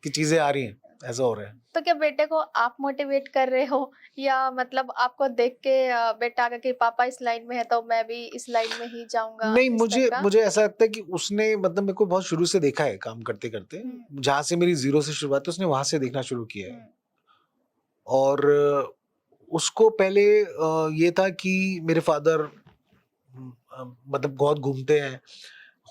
कि चीजें आ रही हैं, ऐसा हो रहा है। तो क्या बेटे को आप मोटिवेट कर रहे हो, या मतलब आपको देख के बेटा आगे कि पापा इस लाइन में है तो मैं भी इस लाइन में ही जाऊंगा? नहीं, मुझे ऐसा लगता है कि उसने मतलब मेरे को बहुत शुरू से देखा है काम करते करते, जहां से मेरी 0 से शुरुआत है उसने वहां से देखना शुरू किया है। और उसको पहले ये था कि मेरे फादर मतलब बहुत घूमते हैं,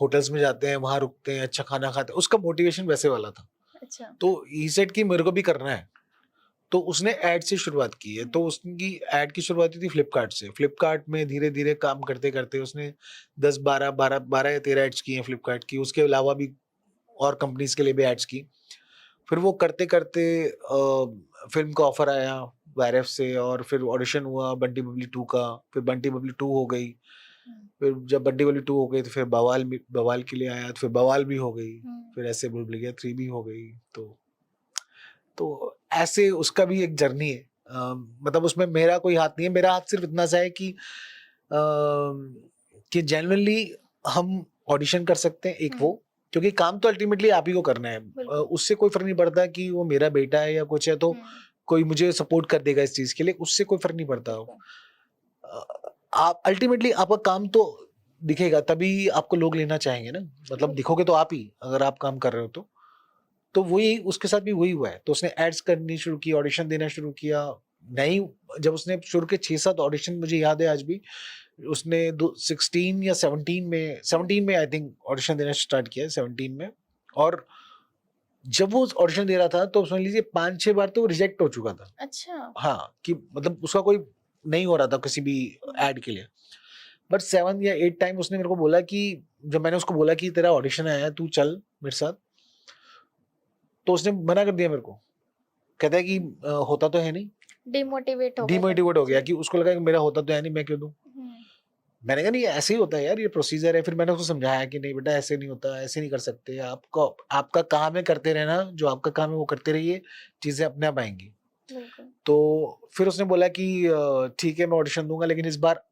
होटल्स में जाते हैं, वहां रुकते हैं, अच्छा खाना खाते हैं, उसका मोटिवेशन वैसे वाला था। अच्छा। तो ही सेड कि मेरे को भी करना है, तो उसने एड से शुरुआत की है। तो उसकी एड की शुरुआत हुई थी फ्लिपकार्ट से। फ्लिपकार्ट में धीरे धीरे काम करते करते उसने 10-12 या 13 एड्स की हैं फ्लिपकार्ट की, उसके अलावा भी और कंपनीज के लिए भी एड्स की। फिर वो करते करते फिल्म का ऑफर आया वायरफ से, और फिर ऑडिशन हुआ बंटी बबली 2 का, फिर बंटी बबली 2 हो गई। फिर जब बंटी बबली 2 हो गई तो फिर बवाल के लिए आया, तो फिर बवाल भी हो गई, फिर ऐसे भूल भुलैया 3 भी हो गई। तो ऐसे उसका भी एक जर्नी है। मतलब उसमें मेरा कोई हाथ नहीं है, मेरा हाथ सिर्फ इतना सा है कि जेन्युइनली हम ऑडिशन कर सकते हैं एक वो, क्योंकि काम तो अल्टीमेटली आप ही को करना है। उससे कोई फर्क नहीं पड़ता कि वो मेरा बेटा है या कुछ है, तो कोई मुझे सपोर्ट कर देगा इस चीज के लिए, उससे कोई फर्क नहीं पड़ता। आप अल्टीमेटली आपका काम तो दिखेगा, तभी आपको लोग लेना चाहेंगे ना। मतलब दिखोगे तो आप ही, अगर आप काम कर रहे हो तो वही उसके साथ भी वही हुआ है। तो उसने एड्स करनी शुरू की, ऑडिशन देना शुरू किया। नहीं, जब उसने शुरू के 6-7 ऑडिशन मुझे याद है आज भी, उसने 16 या 17 में आई थिंक ऑडिशन देना स्टार्ट किया, 17 में। और जब वो ऑडिशन दे रहा था तो समझ लीजिए 5-6 बार तो रिजेक्ट हो चुका था। अच्छा। हाँ, कि मतलब उसका कोई नहीं हो रहा था किसी भी एड के लिए। बट 7 या 8 टाइम उसने मेरे को बोला कि, जब मैंने उसको बोला कि तेरा ऑडिशन आया है, तू चल मेरे साथ, तो उसने मना कर दिया मेरे को। कहता है कि होता तो है नहीं, डिमोटिवेट हो गया कि उसको लगा कि मेरा होता तो है नहीं, मैं क्यों दूं। मैंने कहा नहीं, ऐसे ही होता है यार, ये प्रोसीजर है। फिर मैंने उसको समझाया कि नहीं बेटा, ऐसे नहीं होता, ऐसे नहीं कर सकते। आपका काम है करते रहना, जो आपका काम है वो करते रहिए, चीजें अपने आप आएंगी। तो फिर उसने बोला कि ठीक है मैं ऑडिशन दूंगा, लेकिन इस बार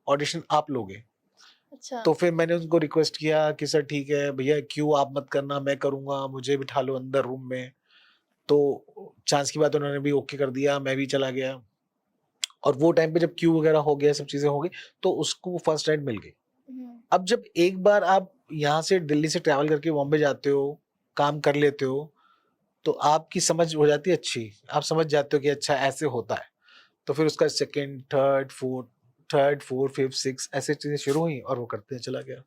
ऑडिशन आप लोगे। अच्छा। तो फिर मैंने उनको रिक्वेस्ट किया कि सर ठीक है भैया, क्यों आप मत करना, मैं करूंगा, मुझे बिठा लो अंदर रूम में। तो चांस की बात उन्होंने भी ओके कर दिया, मैं भी चला गया। और वो टाइम पे जब क्यू वगैरह हो गया, सब चीजें हो गई, तो उसको फर्स्ट राइड मिल गई। अब जब एक बार आप यहाँ से दिल्ली से ट्रैवल करके बॉम्बे जाते हो, काम कर लेते हो, तो आपकी समझ हो जाती है अच्छी, आप समझ जाते हो कि अच्छा ऐसे होता है। तो फिर उसका second, third, fourth, fifth, six ऐसे चीजें शुरू हुई, और वो करते चला गया।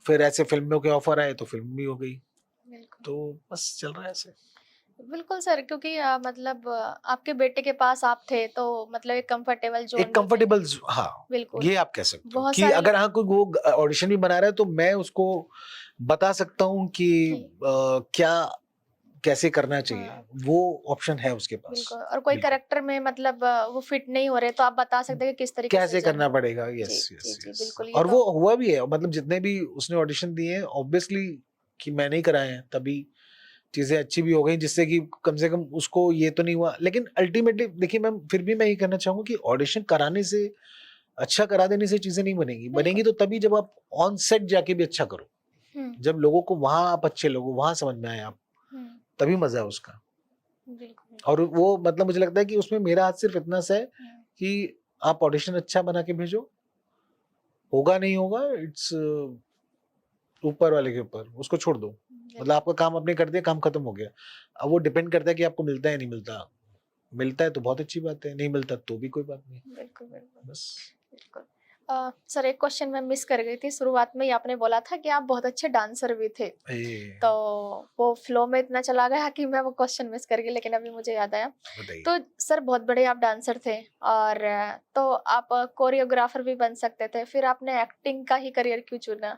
फिर ऐसे फिल्मों के ऑफर आए तो फिल्म भी हो गई। तो बस चल रहा है ऐसे। बिल्कुल सर, क्योंकि मतलब आपके बेटे के पास आप थे, तो मतलब एक कंफर्टेबल जोन, हाँ बिल्कुल, ये आप कह सकते हो कि अगर हाँ कोई वो ऑडिशन भी बना रहा है तो मैं उसको बता सकता हूँ कि क्या कैसे करना चाहिए। वो ऑप्शन है उसके पास। बिल्कुल। और कोई कैरेक्टर में मतलब वो फिट नहीं हो रहे, तो आप बता सकते हैं कि किस तरीके कैसे करना पड़ेगा। यस बिल्कुल। और वो हुआ भी है, मतलब जितने भी उसने ऑडिशन दिए हैं, ऑब्वियसली कि मैंने ही कराए हैं, तभी चीजें अच्छी भी हो गई, जिससे कि कम से कम उसको ये तो नहीं हुआ। लेकिन अल्टीमेटली देखिए मैम, फिर भी मैं ये कहना चाहूंगा कि ऑडिशन कराने से, अच्छा करा देने से चीजें नहीं बनेगी तो तभी जब आप ऑन सेट जाके भी अच्छा करो, जब लोगों को वहां आप अच्छे लोगों वहां समझ में आए आप, तभी मजा है उसका। और वो मतलब मुझे लगता है कि उसमें मेरा हाथ सिर्फ इतना सा है कि आप ऑडिशन अच्छा बना के भेजो, होगा नहीं होगा इट्स ऊपर वाले के ऊपर, उसको छोड़ दो। मतलब आपका काम आपने कर दिया, काम खत्म हो गया। अब वो डिपेंड करता है कि आपको मिलता है नहीं मिलता। मिलता है तो बहुत अच्छी बात है, नहीं मिलता तो भी कोई बात नहीं। बिल्कुल बस। बिल्कुल। सर एक क्वेश्चन मैं मिस कर गई थी शुरुआत में ही। आपने बोला था कि आप बहुत अच्छे डांसर भी थे, ए, तो वो फ्लो में इतना चला गया कि मैं वो क्वेश्चन मिस कर गई, लेकिन अभी मुझे याद आया। बताइए। तो सर बहुत बड़े आप डांसर थे, और तो आप कोरियोग्राफर भी बन सकते थे, फिर आपने एक्टिंग का ही करियर क्यों चुना?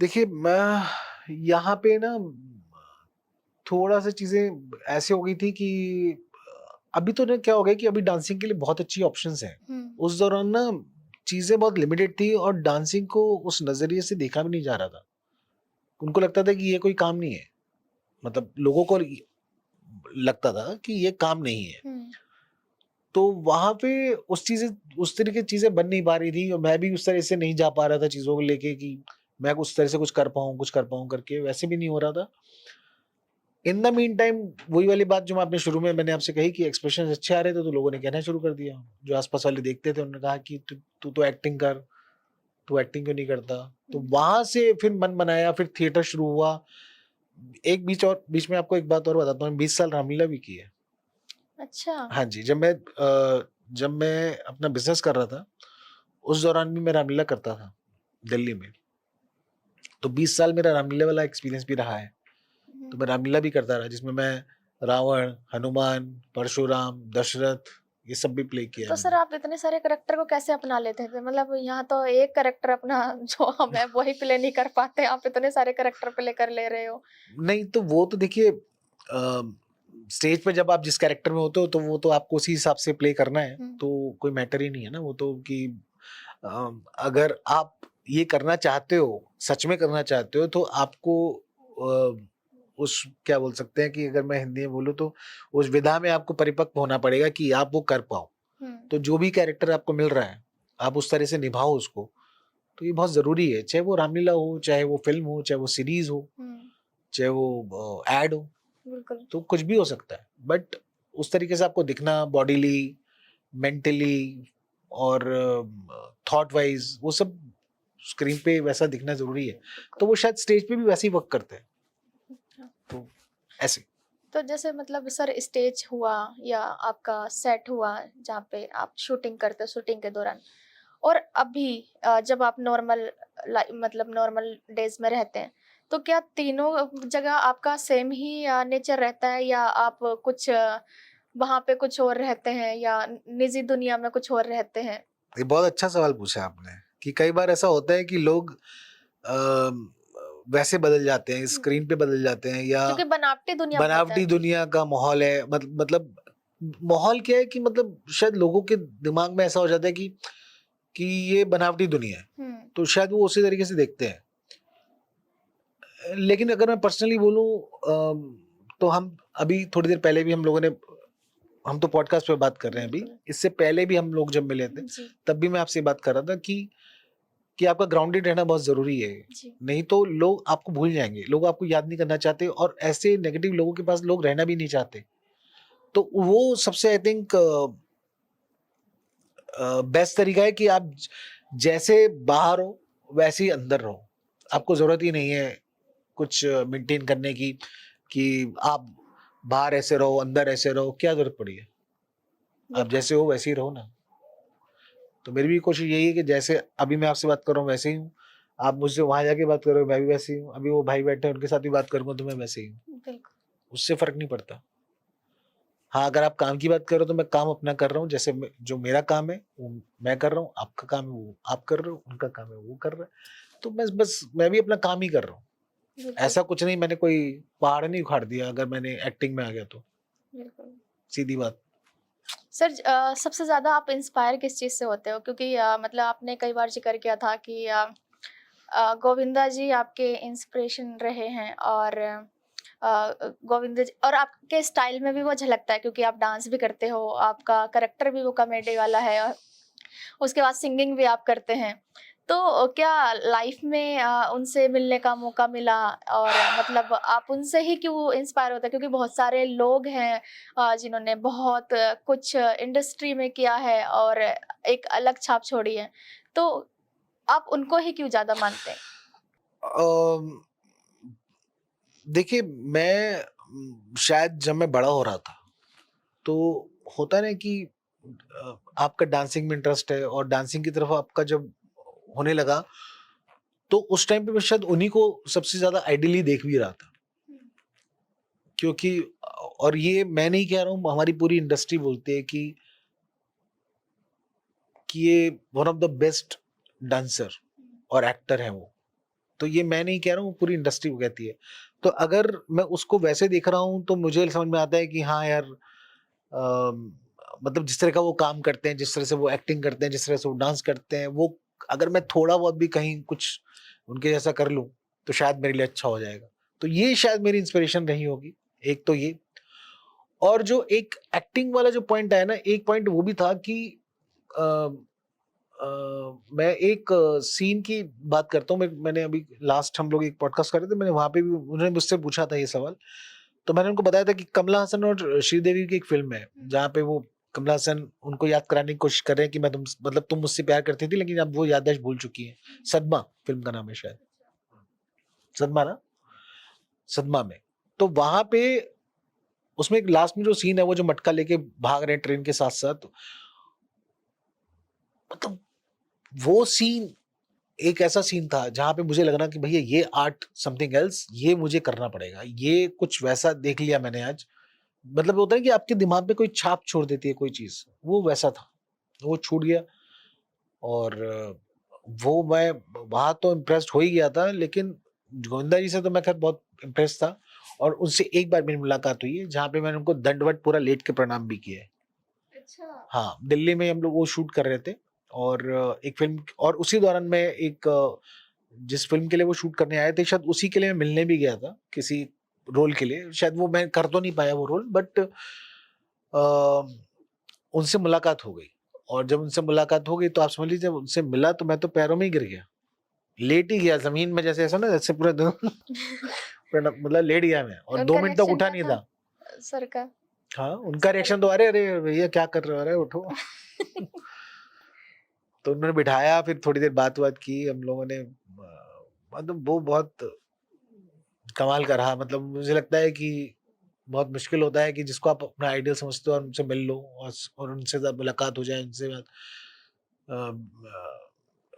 देखिए, मैं यहाँ पे ना थोड़ा सा चीजें ऐसे हो गई थी कि अभी तो ना क्या हो गया कि अभी डांसिंग के लिए बहुत अच्छी ऑप्शंस हैं। उस दौरान ना चीजें बहुत लिमिटेड थी और डांसिंग को उस नजरिए से देखा भी नहीं जा रहा था। उनको लगता था कि ये कोई काम नहीं है, मतलब लोगों को लगता था कि ये काम नहीं है। तो वहां पे उस तरीके की चीजें बन नहीं पा रही थी और मैं भी उस तरह से नहीं जा पा रहा था चीजों को लेके कि मैं उस तरह से कुछ कर पाऊं करके, वैसे भी नहीं हो रहा था। इन द मीन टाइम वही वाली बात जो मैं अपने शुरू में मैंने आपसे कही कि एक्सप्रेशन अच्छे आ रहे थे तो लोगों ने कहना शुरू कर दिया। जो आसपास वाले देखते थे उन्होंने कहा कि तू तो एक्टिंग कर, तू एक्टिंग क्यों नहीं करता। तो वहां से फिर मन बनाया, फिर थिएटर शुरू हुआ। एक बीच में आपको एक बात और बताता हूँ, 20 साल रामलीला भी की है। अच्छा। हाँ जी, जब मैं अपना बिजनेस कर रहा था उस दौरान भी मैं रामलीला करता था दिल्ली में। तो 20 साल मेरा रामलीला वाला एक्सपीरियंस भी रहा है। तो मैं रामलीला भी करता रहा जिसमें मैं रावण, हनुमान, परशुराम, दशरथ ये सब भी प्ले किया तो है सर मैंने। आप इतने सारे करेक्टर को कैसे अपना लेते थे? मतलब यहाँ तो एक करेक्टर अपना जो हम है वही प्ले नहीं कर पाते, आप इतने सारे करेक्टर प्ले कर ले रहे हो। नहीं तो वो तो देखिए, स्टेज पे जब आप जिस कैरेक्टर में होते हो तो वो तो आपको उसी हिसाब से प्ले करना है, तो कोई मैटर ही नहीं है ना वो तो कि अगर आप ये करना चाहते हो, सच में करना चाहते हो, तो आपको उस क्या बोल सकते हैं कि अगर मैं हिंदी में बोलूँ तो उस विधा में आपको परिपक्व होना पड़ेगा कि आप वो कर पाओ। तो जो भी कैरेक्टर आपको मिल रहा है आप उस तरह से निभाओ उसको। तो ये बहुत जरूरी है, चाहे वो रामलीला हो, चाहे वो फिल्म हो, चाहे वो सीरीज हो, चाहे वो एड हो, बिल्कुल। तो कुछ भी हो सकता है। बट उस तरीके से आपको दिखना बॉडीली, मेंटली और थॉट वाइज वो सब स्क्रीन पे वैसा दिखना जरूरी है। तो वो शायद स्टेज पे भी वैसे ही वर्क करते हैं। तो ऐसे तो जैसे मतलब सर स्टेज हुआ या आपका सेट हुआ जहाँ पे आप शूटिंग करते हो, शूटिंग के दौरान, और अभी जब आप नॉर्मल मतलब नॉर्मल डेज में रहते हैं, तो क्या तीनों जगह आपका सेम ही नेचर रहता है, या आप कुछ वहाँ पे कुछ और रहते हैं, या निजी दुनिया में कुछ और रहते हैं? ये बहुत अच्छा सवाल पूछा आपने कि कई बार ऐसा होता है कि लोग वैसे बदल जाते हैं, स्क्रीन पे बदल जाते हैं, या क्योंकि बनावटी दुनिया बहुत बनावटी है। दुनिया का माहौल है। मतलब माहौल क्या है कि मतलब शायद लोगों के दिमाग में ऐसा हो जाता है कि ये बनावटी दुनिया है, तो शायद वो उसी तरीके से देखते हैं। लेकिन अगर मैं पर्सनली बोलूं, तो हम अभी थोड़ी देर पहले भी हम तो पॉडकास्ट पे बात कर रहे हैं अभी, इससे पहले भी हम लोग जब मिले थे तब भी मैं आपसे बात कर रहा था कि आपका ग्राउंडेड रहना बहुत जरूरी है। नहीं तो लोग आपको भूल जाएंगे, लोग आपको याद नहीं करना चाहते, और ऐसे नेगेटिव लोगों के पास लोग रहना भी नहीं चाहते। तो वो सबसे आई थिंक बेस्ट तरीका है कि आप जैसे बाहर हो वैसे ही अंदर रहो। आपको जरूरत ही नहीं है कुछ मेंटेन करने की कि आप बाहर ऐसे रहो अंदर ऐसे रहो, क्या जरूरत पड़ी है। आप जैसे हो वैसे ही रहो ना। तो मेरी भी कोशिश यही है कि जैसे अभी मैं आपसे बात कर रहा हूँ वैसे ही हूँ, आप मुझसे वहां जाके बात करोगे मैं भी वैसे ही हूँ, अभी वो भाई बैठे हैं उनके साथ भी बात करूंगा तो मैं वैसे ही हूँ। उससे फर्क नहीं पड़ता। हाँ, अगर आप काम की बात करो तो मैं काम अपना कर रहा हूँ, जैसे जो मेरा काम है वो मैं कर रहा हूँ, आपका काम है वो आप कर रहे हो, उनका काम है वो कर रहा है। तो बस मैं भी अपना काम ही कर रहा हूँ। ऐसा कुछ नहीं, मैंने कोई पहाड़ नहीं उखाड़ दिया अगर मैंने एक्टिंग में आ गया तो। सीधी बात। सर सबसे ज्यादा आप इंस्पायर किस चीज से होते हो? क्योंकि मतलब आपने कई बार जिक्र किया था कि गोविंदा जी आपके इंस्पिरेशन रहे हैं, और गोविंदा जी और आपके स्टाइल में भी वो झलकता है, क्योंकि आप डांस भी करते हो, आपका करेक्टर भी वो कॉमेडी वाला है, और उसके बाद सिंगिंग भी आप करते हैं। तो क्या लाइफ में उनसे मिलने का मौका मिला, और मतलब आप उनसे ही क्यों इंस्पायर होते हैं? क्योंकि बहुत सारे लोग हैं जिन्होंने बहुत कुछ इंडस्ट्री में किया है और एक अलग छाप छोड़ी है, तो आप उनको ही क्यों ज्यादा मानते हैं? देखिए, मैं शायद जब मैं बड़ा हो रहा था तो होता ना कि आपका डांसिंग में इंटरेस्ट है और डांसिंग की तरफ आपका जब होने लगा, तो उस टाइम पे मैं शायद उन्हीं को सबसे ज्यादा आइडियली देख भी रहा था, क्योंकि और ये मैं नहीं कह रहा हूँ, हमारी पूरी इंडस्ट्री बोलती है कि ये one of the best dancer और एक्टर है वो। तो ये मैं नहीं कह रहा हूँ, पूरी इंडस्ट्री वो कहती है। तो अगर मैं उसको वैसे देख रहा हूँ तो मुझे समझ में आता है कि हाँ यार, मतलब जिस तरह का वो काम करते हैं, जिस तरह से वो एक्टिंग करते हैं, जिस तरह से वो डांस करते हैं, वो अगर मैं थोड़ा बहुत भी कहीं कुछ उनके जैसा कर लूँ तो शायद मेरे लिए अच्छा हो जाएगा। तो ये शायद मेरी इंस्पिरेशन रही होगी, एक तो ये। और जो एक एक्टिंग वाला जो पॉइंट है ना, एक पॉइंट वो भी था कि अ, मैं एक सीन की बात करता हूँ। मैंने अभी लास्ट हम लोग एक पॉडकास्ट कर रहे थे, मैंने वहां पे भी उन्होंने मुझसे पूछा था ये सवाल, तो मैंने उनको बताया था कि कमला हसन और श्रीदेवी की एक फिल्म है जहाँ पे वो कमला हसन उनको याद कराने की कोशिश कर रहे हैं कि मैं तुम मुझसे प्यार करती थी लेकिन अब वो याददाश्त भूल चुकी है। सदमा फिल्म का नाम है शायद, सदमा ना, सदमा में। तो वहां पे उसमें एक लास्ट में जो सीन है, वो जो मटका लेके भाग रहे हैं ट्रेन के साथ साथ, मतलब वो सीन एक ऐसा सीन था जहां पे मुझे लगा कि भैया ये आर्ट समथिंग एल्स, ये मुझे करना पड़ेगा, ये कुछ वैसा देख लिया मैंने आज। मतलब होता है कि आपके दिमाग में कोई छाप छोड़ देती है कोई चीज, वो वैसा था, वो छूट गया। और वो मैं वहां तो इम्प्रेस्ड हो ही गया था, लेकिन गोविंदा जी से तो मैं खैर बहुत इम्प्रेस था। और उनसे एक बार मेरी मुलाकात हुई है जहाँ पे मैंने उनको दंडवत पूरा लेट के प्रणाम भी किया है। अच्छा। हाँ, दिल्ली में हम लोग वो शूट कर रहे थे, और एक फिल्म, और उसी दौरान मैं एक जिस फिल्म के लिए वो शूट करने आए थे, शायद उसी के लिए मैं मिलने भी गया था किसी रोल के लिए। शायद वो मैं कर तो नहीं पाया वो रोल, बट उनसे मुलाकात हो गई। और जब उनसे मुलाकात हो गई तो आप समझ लीजिए, जब उनसे मिला तो मैं तो पैरों में ही गिर गया, लेट ही गया जमीन में, जैसे ऐसा ना, जैसे पूरा दिन मतलब लेट गया मैं, और 2 मिनट तक उठा नहीं था सर का। हाँ, उनका रिएक्शन तो अरे अरे भैया क्या कर रहे हो, अरे उठो। तो उन्होंने बिठाया, फिर थोड़ी देर बात की हम लोगों ने। मतलब वो बहुत कमाल का रहा। मतलब मुझे लगता है कि बहुत मुश्किल होता है कि जिसको आप अपना आइडियल समझते हो और उनसे मिल लो, और उनसे मुलाकात हो जाए, उनसे बात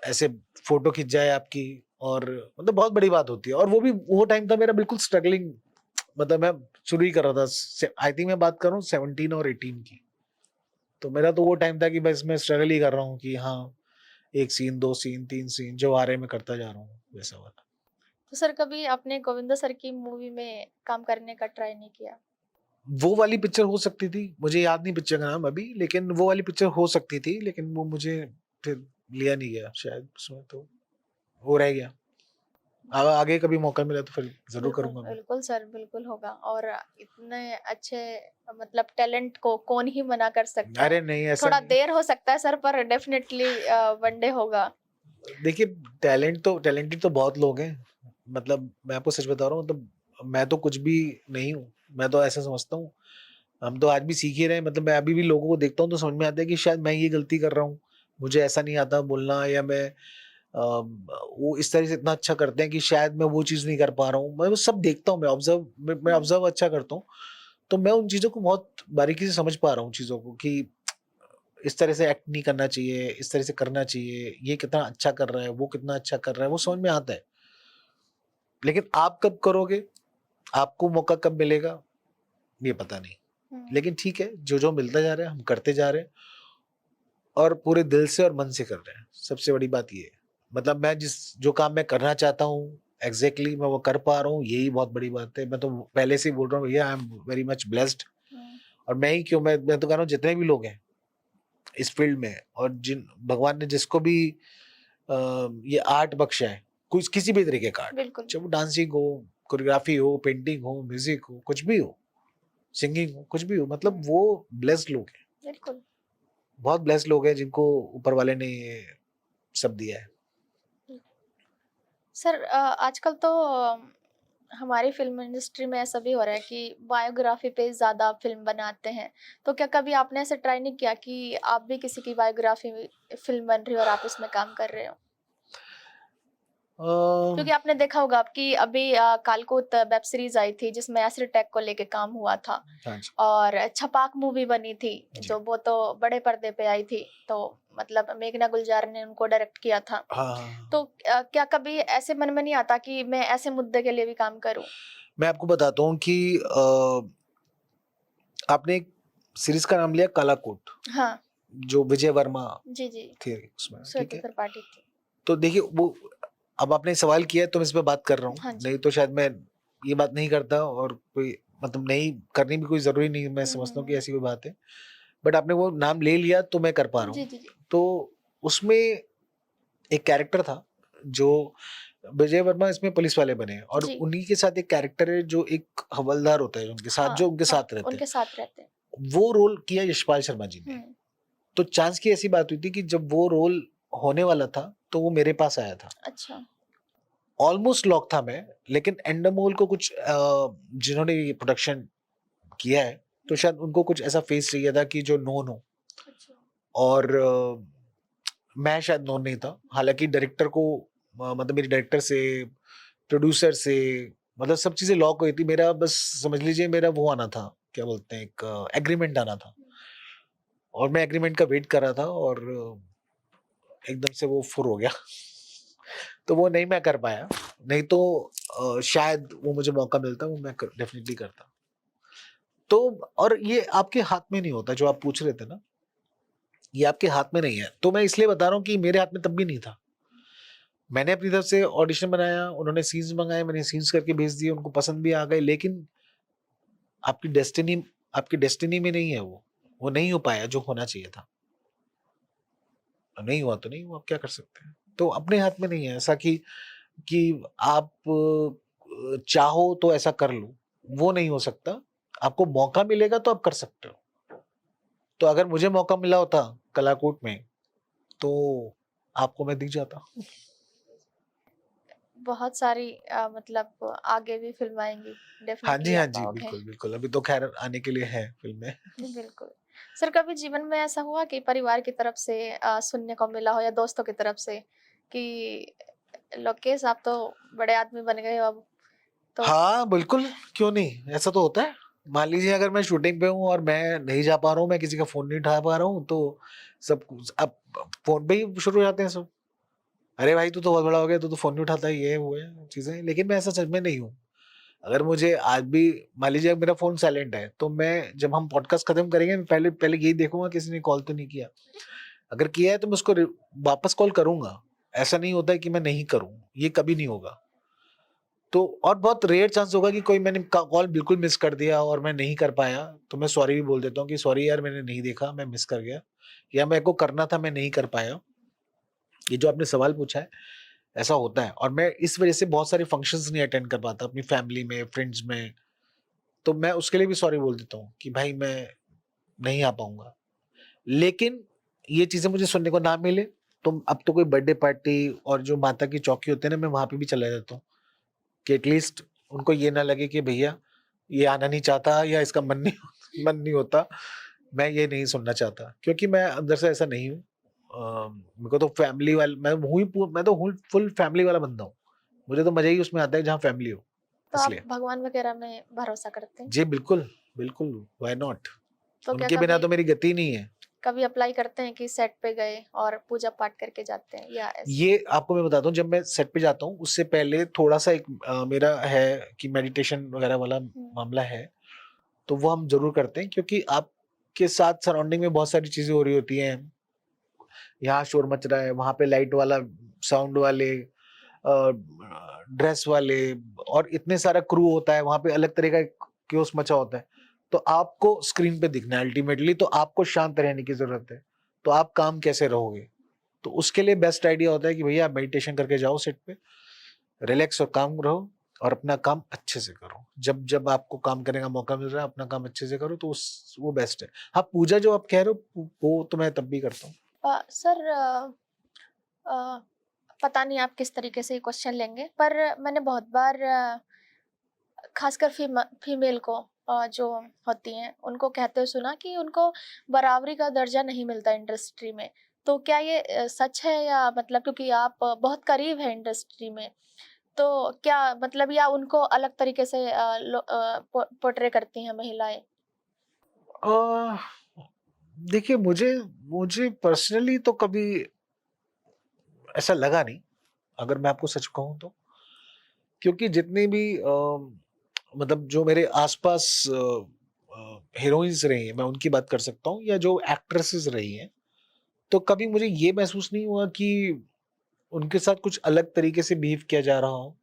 ऐसे फोटो खिंच जाए आपकी, और मतलब बहुत बड़ी बात होती है। और वो भी वो टाइम था मेरा बिल्कुल स्ट्रगलिंग, मतलब मैं शुरू ही कर रहा था। आई थिंक मैं बात कर रहा हूँ 17 और 18 की। तो मेरा तो वो टाइम था कि बस मैं स्ट्रगल ही कर रहा हूँ कि हाँ, 1 सीन 2 सीन 3 सीन जो आ रहे मैं करता जा रहा हूँ, वैसा वाला। तो सर कभी आपने गोविंदा सर की मूवी में काम करने का ट्राई नहीं किया? वो वाली पिक्चर हो सकती थी, मुझे याद नहीं पिक्चर का नाम अभी, लेकिन वो वाली पिक्चर हो सकती थी, लेकिन वो मुझे फिर लिया नहीं गया शायद उसमें, तो वो रह गया। अब आगे कभी मौका मिला तो फिर जरूर बिल्कुल करूंगा मैं। बिल्कुल सर, बिल्कुल होगा। और इतने अच्छे मतलब टैलेंट को कौन ही मना कर सकता अरे है। नहीं, ऐसा थोड़ा नहीं। देर हो सकता है सर, पर डेफिनेटली वन डे होगा। देखिए, टैलेंटेड तो बहुत लोग हैं। मतलब मैं आपको सच बता रहा हूँ, मतलब मैं तो कुछ भी नहीं हूँ। मैं तो ऐसा समझता हूँ, हम तो आज भी सीख ही रहे हैं। मतलब मैं अभी भी लोगों को देखता हूँ तो समझ में आता है कि शायद मैं ये गलती कर रहा हूँ, मुझे ऐसा नहीं आता बोलना, या मैं वो इस तरह से इतना अच्छा करते हैं कि शायद मैं वो चीज़ नहीं कर पा रहा हूँ। मैं वो सब देखता हूँ, मैं ऑब्जर्व अच्छा करता हूँ। तो मैं उन चीज़ों को बहुत बारीकी से समझ पा रहा हूँ, चीज़ों को कि इस तरह से एक्ट नहीं करना चाहिए, इस तरह से करना चाहिए, ये कितना अच्छा कर रहा है, वो कितना अच्छा कर रहा है, वो समझ में आता है। लेकिन आप कब करोगे, आपको मौका कब मिलेगा, ये पता नहीं। लेकिन ठीक है, जो जो मिलता जा रहा है हम करते जा रहे हैं, और पूरे दिल से और मन से कर रहे हैं। सबसे बड़ी बात ये है, मतलब मैं जो काम मैं करना चाहता हूँ एग्जैक्टली मैं वो कर पा रहा हूँ, यही बहुत बड़ी बात है। मैं तो पहले से ही बोल रहा हूँ भैया, I am very much blessed. और मैं ही क्यों, मैं तो कह रहा हूँ जितने भी लोग हैं इस फील्ड में, और जिन भगवान ने जिसको भी ये आर्ट बख्शा है, कुछ किसी भी तरीके का आर्ट, बिल्कुल चाहे वो डांसिंग हो, कोरियोग्राफी हो, पेंटिंग हो, म्यूजिक हो, कुछ भी हो, सिंगिंग हो, कुछ भी हो, मतलब वो ब्लेस्ड लोग हैं। बिल्कुल। बहुत ब्लेस्ड लोग हैं जिनको ऊपर वाले ने ये सब दिया है। सर आजकल तो हमारी फिल्म इंडस्ट्री में ऐसा भी हो रहा है कि बायोग्राफी पे ज़्यादा फिल्म बनाते हैं। तो क्या कभी आपने ऐसे ट्राई नहीं किया कि आप भी किसी की बायोग्राफी फिल्म बन रही हो और आप उसमें काम कर रहे हो? क्योंकि आपने देखा होगा आपकी अभी कालकोट वेब सीरीज आई थी जिसमें एसिड अटैक को लेके काम हुआ था, हाँ जी और छपाक मूवी बनी थी जी जो वो तो बड़े पर्दे पे आई थी, तो मतलब मेघना गुलजार ने उनको डायरेक्ट किया था। हाँ। तो क्या कभी ऐसे मन में नहीं आता कि मैं ऐसे मुद्दे के लिए भी काम करूं? मैं आपको बताता हूँ कि आपने एक सीरीज का नाम लिया कालाकोट, हाँ जो विजय वर्मा जी जी, थे उसमें, ठीक श्वेता है। त्रिपाठी थी। तो देखिए वो, अब आपने सवाल किया है तो मैं इस पे बात कर रहा हूँ, हाँ जी। नहीं तो शायद मैं ये बात नहीं करता, और कोई मतलब नहीं करनी भी कोई जरूरी नहीं, मैं समझता हूँ कि ऐसी कोई बात है, बट आपने वो नाम ले लिया तो मैं कर पा रहा जी हूँ। जी जी। तो उसमें एक कैरेक्टर था जो विजय वर्मा इसमें पुलिस वाले बने, और जी उन्हीं के साथ एक कैरेक्टर है जो एक हवलदार होता है उनके साथ, हाँ जो उनके हाँ, साथ रहते हैं। उनके साथ रहते हैं। वो रोल किया यशपाल शर्मा जी ने। तो चांस की ऐसी बात हुई थी कि जब वो रोल होने वाला था तो वो मेरे पास आया था। अच्छा। ऑलमोस्ट लॉक था मैं, लेकिन एंडमोल को कुछ जिन्होंने ये प्रोडक्शन किया है तो शायद उनको कुछ ऐसा फेस चाहिए था कि जो नोन हो, अच्छा। और मैं शायद नोन नहीं था। हालांकि डायरेक्टर को मतलब मेरे डायरेक्टर से, प्रोड्यूसर से, मतलब सब चीजें लॉक हुई थी। मेरा बस समझ लीजिए मेरा वो आना था, क्या बोलते हैं, एक एग्रीमेंट आना था, और मैं एग्रीमेंट का वेट कर रहा था, और एकदम से वो फुर हो गया तो वो नहीं मैं कर पाया, नहीं तो शायद वो मुझे मौका मिलता, वो मैं डेफिनेटली करता। तो और ये आपके हाथ में नहीं होता, जो आप पूछ रहे थे ना, ये आपके हाथ में नहीं है। तो मैं इसलिए बता रहा हूँ कि मेरे हाथ में तब भी नहीं था। मैंने अपनी तरफ से ऑडिशन बनाया, उन्होंने सीन्स मंगाए, मैंने सीन्स करके भेज दिए, उनको पसंद भी आ गए, लेकिन आपकी डेस्टिनी में नहीं है वो नहीं हो पाया जो होना चाहिए था। नहीं हुआ तो नहीं हुआ, आप क्या कर सकते हैं। तो अपने हाथ में नहीं है ऐसा कि आप चाहो तो ऐसा कर लो, वो नहीं हो सकता। आपको मौका मिलेगा तो आप कर सकते हो। तो अगर मुझे मौका मिला होता कलाकोट में तो आपको मैं दिख जाता। बहुत सारी मतलब आगे भी फिल्म आएंगी, हाँ जी, डेफिनेटली आ हाँ जी, पाओगे। बिल्कुल, बिल्कुल। अभी तो खैर आने के लिए है फ़िल्में। जी, बिल्कुल। सर कभी जीवन में ऐसा हुआ कि परिवार की तरफ से सुनने को मिला हो या दोस्तों की तरफ से कि लोकेश आप तो बड़े आदमी बन गए हो अब, तो हाँ, बिल्कुल, क्यों नहीं? ऐसा तो होता है। मान लीजिए अगर मैं शूटिंग पे हूँ और मैं नहीं जा पा रहा हूँ, मैं किसी का फ़ोन नहीं उठा पा रहा हूँ, तो सब कुछ अब फ़ोन पे ही शुरू हो जाते हैं सब। अरे भाई, तू तो बहुत बड़ा हो गया, तू तो फ़ोन नहीं उठाता, ये है, वो है, चीज़ें। लेकिन मैं ऐसा सच में नहीं हूँ। अगर मुझे आज भी मान लीजिए मेरा फ़ोन साइलेंट है, तो मैं जब हम पॉडकास्ट खत्म करेंगे, मैं पहले पहले यही देखूँगा किसी ने कॉल तो नहीं किया। अगर किया है तो मैं उसको वापस कॉल करूँगा। ऐसा नहीं होता है कि मैं नहीं करूँ, ये कभी नहीं होगा। तो और बहुत रेयर चांस होगा कि कोई मैंने कॉल बिल्कुल मिस कर दिया और मैं नहीं कर पाया, तो मैं सॉरी भी बोल देता हूँ कि सॉरी यार, मैंने नहीं देखा, मैं मिस कर गया, या मेरे को करना था, मैं नहीं कर पाया। ये जो आपने सवाल पूछा है, ऐसा होता है, और मैं इस वजह से बहुत सारे फंक्शंस नहीं अटेंड कर पाता अपनी फैमिली में, फ्रेंड्स में। तो मैं उसके लिए भी सॉरी बोल देता हूँ कि भाई मैं नहीं आ पाऊंगा। लेकिन ये चीजें मुझे सुनने को ना मिले, तो अब तो कोई बर्थडे पार्टी और जो माता की चौकी होते हैं ना, मैं वहां पे भी चला जाता हूँ, कि एटलीस्ट उनको ये ना लगे कि भैया ये आना नहीं चाहता, या इसका मन नहीं होता, मैं ये नहीं सुनना चाहता, क्योंकि मैं अंदर से ऐसा नहीं हूँ। मेरे को तो फैमिली वाला, मैं तो हूँ फुल फैमिली वाला बंदा हूँ। मुझे तो मजा ही उसमें आता है जहाँ फैमिली हो, तो आप इसलिए। भगवान वगैरह में भरोसा करते हैं? जी बिल्कुल, बिल्कुल, व्हाई नॉट। तो क्या उनके बिना कभी तो मेरी गति नहीं है। कभी अप्लाई करते हैं कि सेट पे गए और पूजा पाठ करके जाते हैं या ऐसे? ये आपको मैं बताता हूँ, जब मैं सेट पे जाता हूँ उससे पहले थोड़ा सा एक मेरा है कि मेडिटेशन वगैरह वाला मामला है, तो वो हम जरूर करते हैं, क्योंकि आपके साथ सराउंडिंग में बहुत सारी चीजें हो रही होती हैं। यहाँ शोर मच रहा है, वहां पे लाइट वाला, साउंड वाले, ड्रेस वाले, और इतने सारा क्रू होता है वहां पे, अलग तरह का क्योस मचा होता है। तो आपको स्क्रीन पे दिखना है अल्टीमेटली, तो आपको शांत रहने की जरूरत है। तो आप काम कैसे रहोगे? तो उसके लिए बेस्ट आइडिया होता है कि भैया आप मेडिटेशन करके जाओ सेट पे, रिलैक्स और काम रहो, और अपना काम अच्छे से करो। जब जब आपको काम करने का मौका मिल रहा है, अपना काम अच्छे से करो, तो वो बेस्ट है। हाँ, पूजा जो आप कह रहे हो वो तो मैं तब भी करता हूँ। सर अ, पता नहीं आप किस तरीके से ये क्वेश्चन लेंगे, पर मैंने बहुत बार खासकर फीमेल को जो होती हैं उनको कहते हुए सुना कि उनको बराबरी का दर्जा नहीं मिलता इंडस्ट्री में। तो क्या ये सच है, या मतलब क्योंकि आप बहुत करीब है इंडस्ट्री में, तो क्या मतलब या उनको अलग तरीके से पोर्ट्रे करती हैं महिलाएं? अ, देखिए, मुझे मुझे पर्सनली तो कभी ऐसा लगा नहीं, अगर मैं आपको सच कहूँ तो। क्योंकि जितने भी मतलब जो मेरे आसपास हीरोइंस रही हैं, मैं उनकी बात कर सकता हूँ, या जो एक्ट्रेसेस रही हैं, तो कभी मुझे ये महसूस नहीं हुआ कि उनके साथ कुछ अलग तरीके से बिहेव किया जा रहा हो,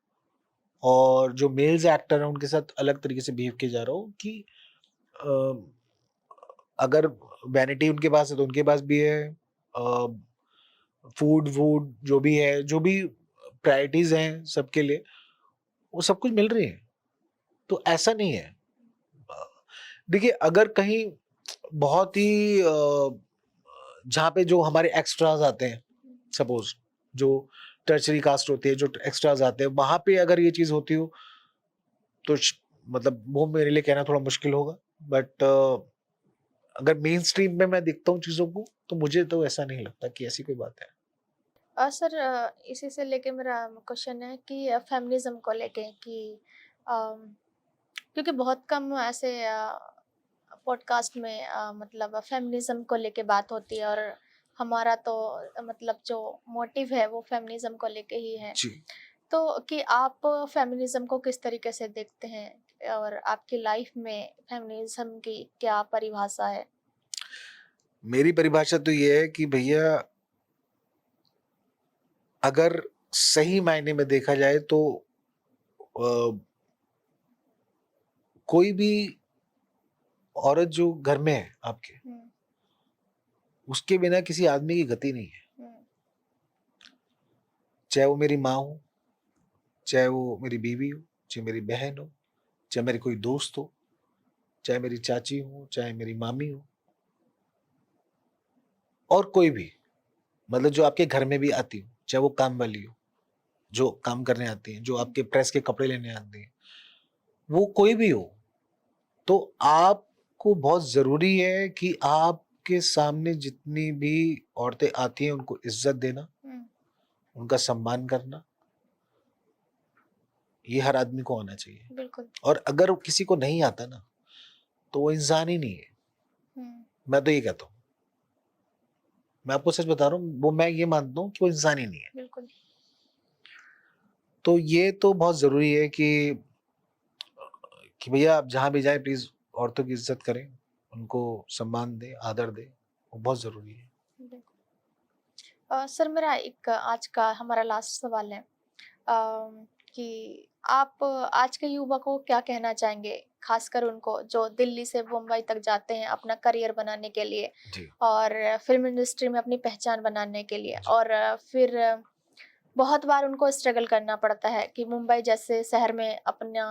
और जो मेल्स एक्टर हैं उनके साथ अलग तरीके से बिहेव किया जा रहा हो। कि अ, अगर वैनिटी उनके पास है तो उनके पास भी है, फूड वूड जो भी है, जो भी प्रायोरिटीज हैं सबके लिए, वो सब कुछ मिल रही है। तो ऐसा नहीं है। अ, देखिए, अगर कहीं बहुत ही जहाँ पे जो हमारे एक्स्ट्रास आते हैं, सपोज जो टर्चरी कास्ट होती है, जो एक्स्ट्रास आते हैं, वहां पे अगर ये चीज होती हो तो मतलब वो मेरे लिए कहना थोड़ा मुश्किल होगा। बट अगर मेन स्ट्रीम में मैं देखता हूँ चीजों को, तो मुझे तो ऐसा नहीं लगता कि ऐसी कोई बात है। सर, इसी से लेके मेरा क्वेश्चन है कि फेमिनिज्म को लेके कि अम, क्योंकि बहुत कम ऐसे पॉडकास्ट में मतलब फेमिनिज्म को लेके बात होती है, और हमारा तो मतलब जो मोटिव है वो फेमिनिज्म को लेके ही है। जी। तो कि आप फेमिनिज्म को किस तरीके से देखते हैं, और आपकी लाइफ में फेमिनिज्म की क्या परिभाषा है? मेरी परिभाषा तो ये है कि भैया, अगर सही मायने में देखा जाए तो अ, कोई भी औरत जो घर में है आपके, हम्म, उसके बिना किसी आदमी की गति नहीं है। हम्म, चाहे वो मेरी माँ हो, चाहे वो मेरी बीवी हो, चाहे मेरी बहन हो, चाहे मेरी कोई दोस्त हो, चाहे मेरी चाची हो, चाहे मेरी मामी हो, और कोई भी, मतलब जो आपके घर में भी आती हो, चाहे वो काम वाली हो, जो काम करने आती है, जो हम्म, आपके प्रेस के कपड़े लेने आती है, वो कोई भी हो, तो आपको बहुत जरूरी है कि आपके सामने जितनी भी औरतें आती हैं उनको इज्जत देना, हम्म, उनका सम्मान करना, ये हर आदमी को आना चाहिए। बिल्कुल। और अगर किसी को नहीं आता ना, तो वो इंसान ही नहीं है। हम्म, मैं तो ये कहता हूँ, मैं आपको सच बता रहा हूँ, वो मैं ये मानता हूँ कि वो इंसान ही नहीं है। बिल्कुल। तो ये तो बहुत जरूरी है कि भैया आप जहां भी जाए, प्लीज औरतों की इज्जत करें, उनको सम्मान दें, आदर दें, वो बहुत जरूरी है। बिल्कुल। सर, मेरा एक आज का हमारा लास्ट सवाल है कि आप आज के युवा को क्या कहना चाहेंगे, खासकर उनको जो दिल्ली से मुंबई तक जाते हैं अपना करियर बनाने के लिए, जी। और फिल्म इंडस्ट्री में अपनी पहचान बनाने के लिए, जी। और फिर बहुत बार उनको स्ट्रगल करना पड़ता है कि मुंबई जैसे शहर में अपना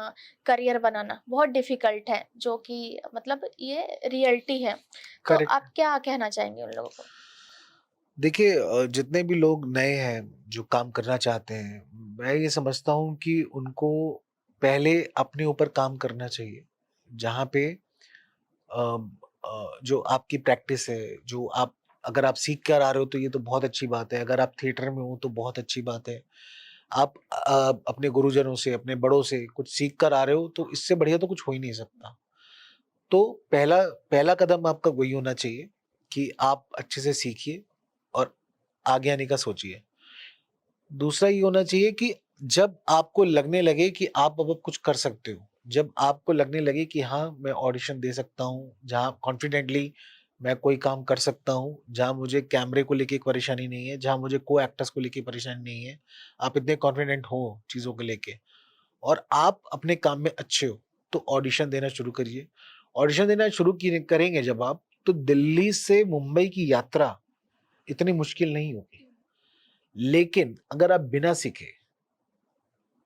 करियर बनाना बहुत डिफिकल्ट है, जो कि मतलब ये रियलिटी है। तो करेक्ट। आप क्या कहना चाहेंगे उन लोगों को? देखिए, जितने भी लोग नए हैं जो काम करना चाहते हैं, मैं ये समझता हूँ कि उनको पहले अपने ऊपर काम करना चाहिए। जहाँ पे जो आपकी प्रैक्टिस है, जो आप, अगर आप सीख कर आ रहे हो तो ये तो बहुत अच्छी बात है। अगर आप थिएटर में हो तो बहुत अच्छी बात है। आप अपने गुरुजनों से, अपने बड़ों से कुछ सीख कर आ रहे हो, तो इससे बढ़िया तो कुछ हो ही नहीं सकता। तो पहला पहला कदम आपका वही होना चाहिए कि आप अच्छे से सीखिए और आगे आने का सोचिए। दूसरा ये होना चाहिए कि जब आपको लगने लगे कि आप अब कुछ कर सकते हो, जब आपको लगने लगे कि हाँ, मैं ऑडिशन दे सकता हूँ, जहाँ कॉन्फिडेंटली मैं कोई काम कर सकता हूँ, जहाँ मुझे कैमरे को लेके परेशानी नहीं है, जहाँ मुझे को एक्टर्स को लेके परेशानी नहीं है, आप इतने कॉन्फिडेंट हो चीज़ों को लेके, और आप अपने काम में अच्छे हो, तो ऑडिशन देना शुरू करिए। ऑडिशन देना शुरू करेंगे जब आप, तो दिल्ली से मुंबई की यात्रा इतनी मुश्किल नहीं होगी। लेकिन अगर आप बिना सीखे,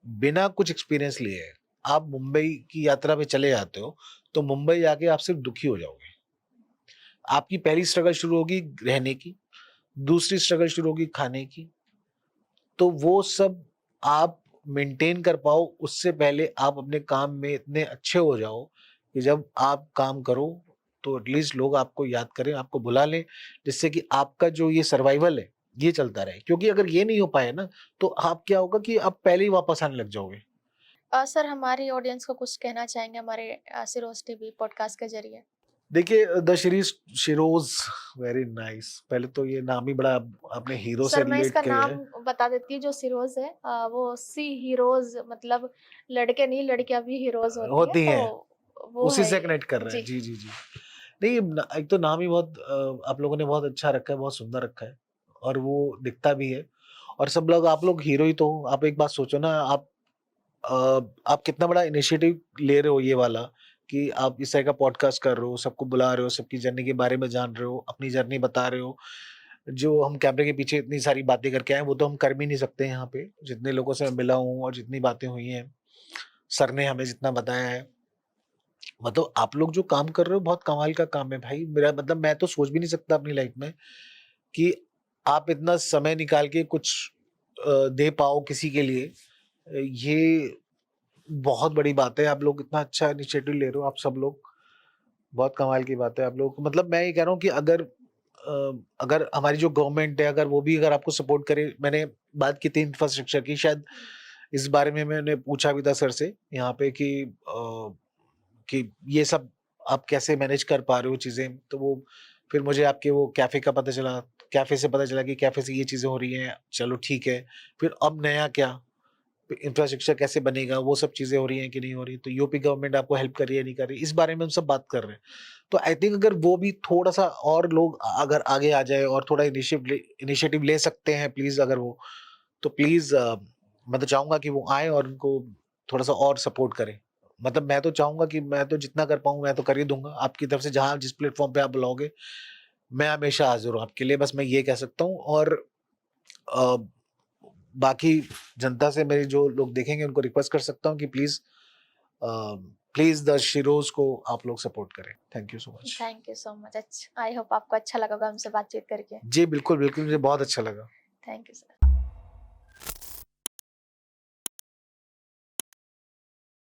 बिना कुछ एक्सपीरियंस लिए आप मुंबई की यात्रा पे चले जाते हो, तो मुंबई जाके आप सिर्फ दुखी हो जाओगे। आपकी पहली स्ट्रगल शुरू होगी रहने की, दूसरी स्ट्रगल शुरू होगी खाने की। तो वो सब आप मेंटेन कर पाओ, उससे पहले आप अपने काम में इतने अच्छे हो जाओ कि जब आप काम करो तो एटलीस्ट लोग आपको याद करें, आपको बुला लें, जिससे कि आपका जो ये सर्वाइवल है ये चलता रहे। क्योंकि अगर ये नहीं हो पाए ना, तो आप क्या होगा कि आप पहले ही वापस आने लग जाओगे। सर हमारी ऑडियंस को कुछ कहना चाहेंगे हमारे सिरोज टीवी पॉडकास्ट के जरिए? देखिए द सीरीज शिरोज, वेरी नाइस। पहले तो ये नाम ही बड़ा अपने हीरो से सर मैं रिलेट इसका किया है। नाम बता देती हूँ। जो सिरोज है वो सी हीरोज, मतलब लड़के नहीं लड़कियां भी हीरोज होती है, होती हैं, तो वो उसी है से ये। कनेक्ट कर रहे हैं। जी। जी जी जी। नहीं एक तो नाम ही बहुत आप लोगों ने बहुत अच्छा रखा है, बहुत सुंदर रखा है, और वो दिखता भी है। और सब लोग, आप लोग हीरो ही तो हो। आप एक बात सोचो ना, आप कितना बड़ा इनिशिएटिव ले रहे हो ये वाला, कि आप इस तरह का पॉडकास्ट कर रहे हो, सबको बुला रहे हो, सबकी जर्नी के बारे में जान रहे हो, अपनी जर्नी बता रहे हो। जो हम कैमरे के पीछे इतनी सारी बातें करके आए, वो तो हम कर भी नहीं सकते यहाँ पे। जितने लोगों से मैं मिला हूँ और जितनी बातें हुई हैं, सर ने हमें जितना बताया है, मतलब आप लोग जो काम कर रहे हो बहुत कमाल का काम है भाई। मेरा मतलब मैं तो सोच भी नहीं सकता अपनी लाइफ में कि आप इतना समय निकाल के कुछ दे पाओ किसी के लिए। ये बहुत बड़ी बात है। आप लोग इतना अच्छा इनिशिएटिव ले रहे हो, आप सब लोग, बहुत कमाल की बात है आप लोग। मतलब मैं ये कह रहा हूँ कि अगर हमारी जो गवर्नमेंट है, अगर वो भी अगर आपको सपोर्ट करे। मैंने बात की थी इंफ्रास्ट्रक्चर की, शायद इस बारे में मैंने पूछा भी था सर से यहाँ पे कि ये सब आप कैसे मैनेज कर पा रहे हो चीजें। तो वो फिर मुझे आपके वो कैफे का पता चला, कैफे से पता चला कि कैफे से ये चीजें हो रही हैं, चलो ठीक है। फिर अब नया क्या, इंफ्रास्ट्रक्चर कैसे बनेगा, वो सब चीजें हो रही हैं कि नहीं हो रही, तो यूपी गवर्नमेंट आपको हेल्प कर रही है नहीं कर रही, इस बारे में हम सब बात कर रहे हैं। तो आई थिंक अगर वो भी थोड़ा सा और लोग अगर आगे आ जाए और थोड़ा इनिशिएटिव ले सकते हैं प्लीज, अगर वो, तो प्लीज मैं तो चाहूंगा कि वो आए और उनको थोड़ा सा और सपोर्ट करें। मतलब मैं तो चाहूंगा कि मैं तो जितना कर पाऊँ मैं तो कर ही दूंगा आपकी तरफ से, जहां जिस प्लेटफॉर्म पे आप बुलाओगे मैं हमेशा हाजिर हूँ आपके लिए। बस मैं ये कह सकता हूँ। और अ, बाकी जनता से मेरे जो लोग देखेंगे उनको रिक्वेस्ट कर सकता हूँ कि प्लीज प्लीज द शिरोज को आप लोग सपोर्ट करें। Thank you so much. Thank you so much. अच्छा, आई होप आपको अच्छा लगा होगा हमसे बातचीत करके। जी बिल्कुल बिल्कुल, मुझे बहुत अच्छा लगा। Thank you sir.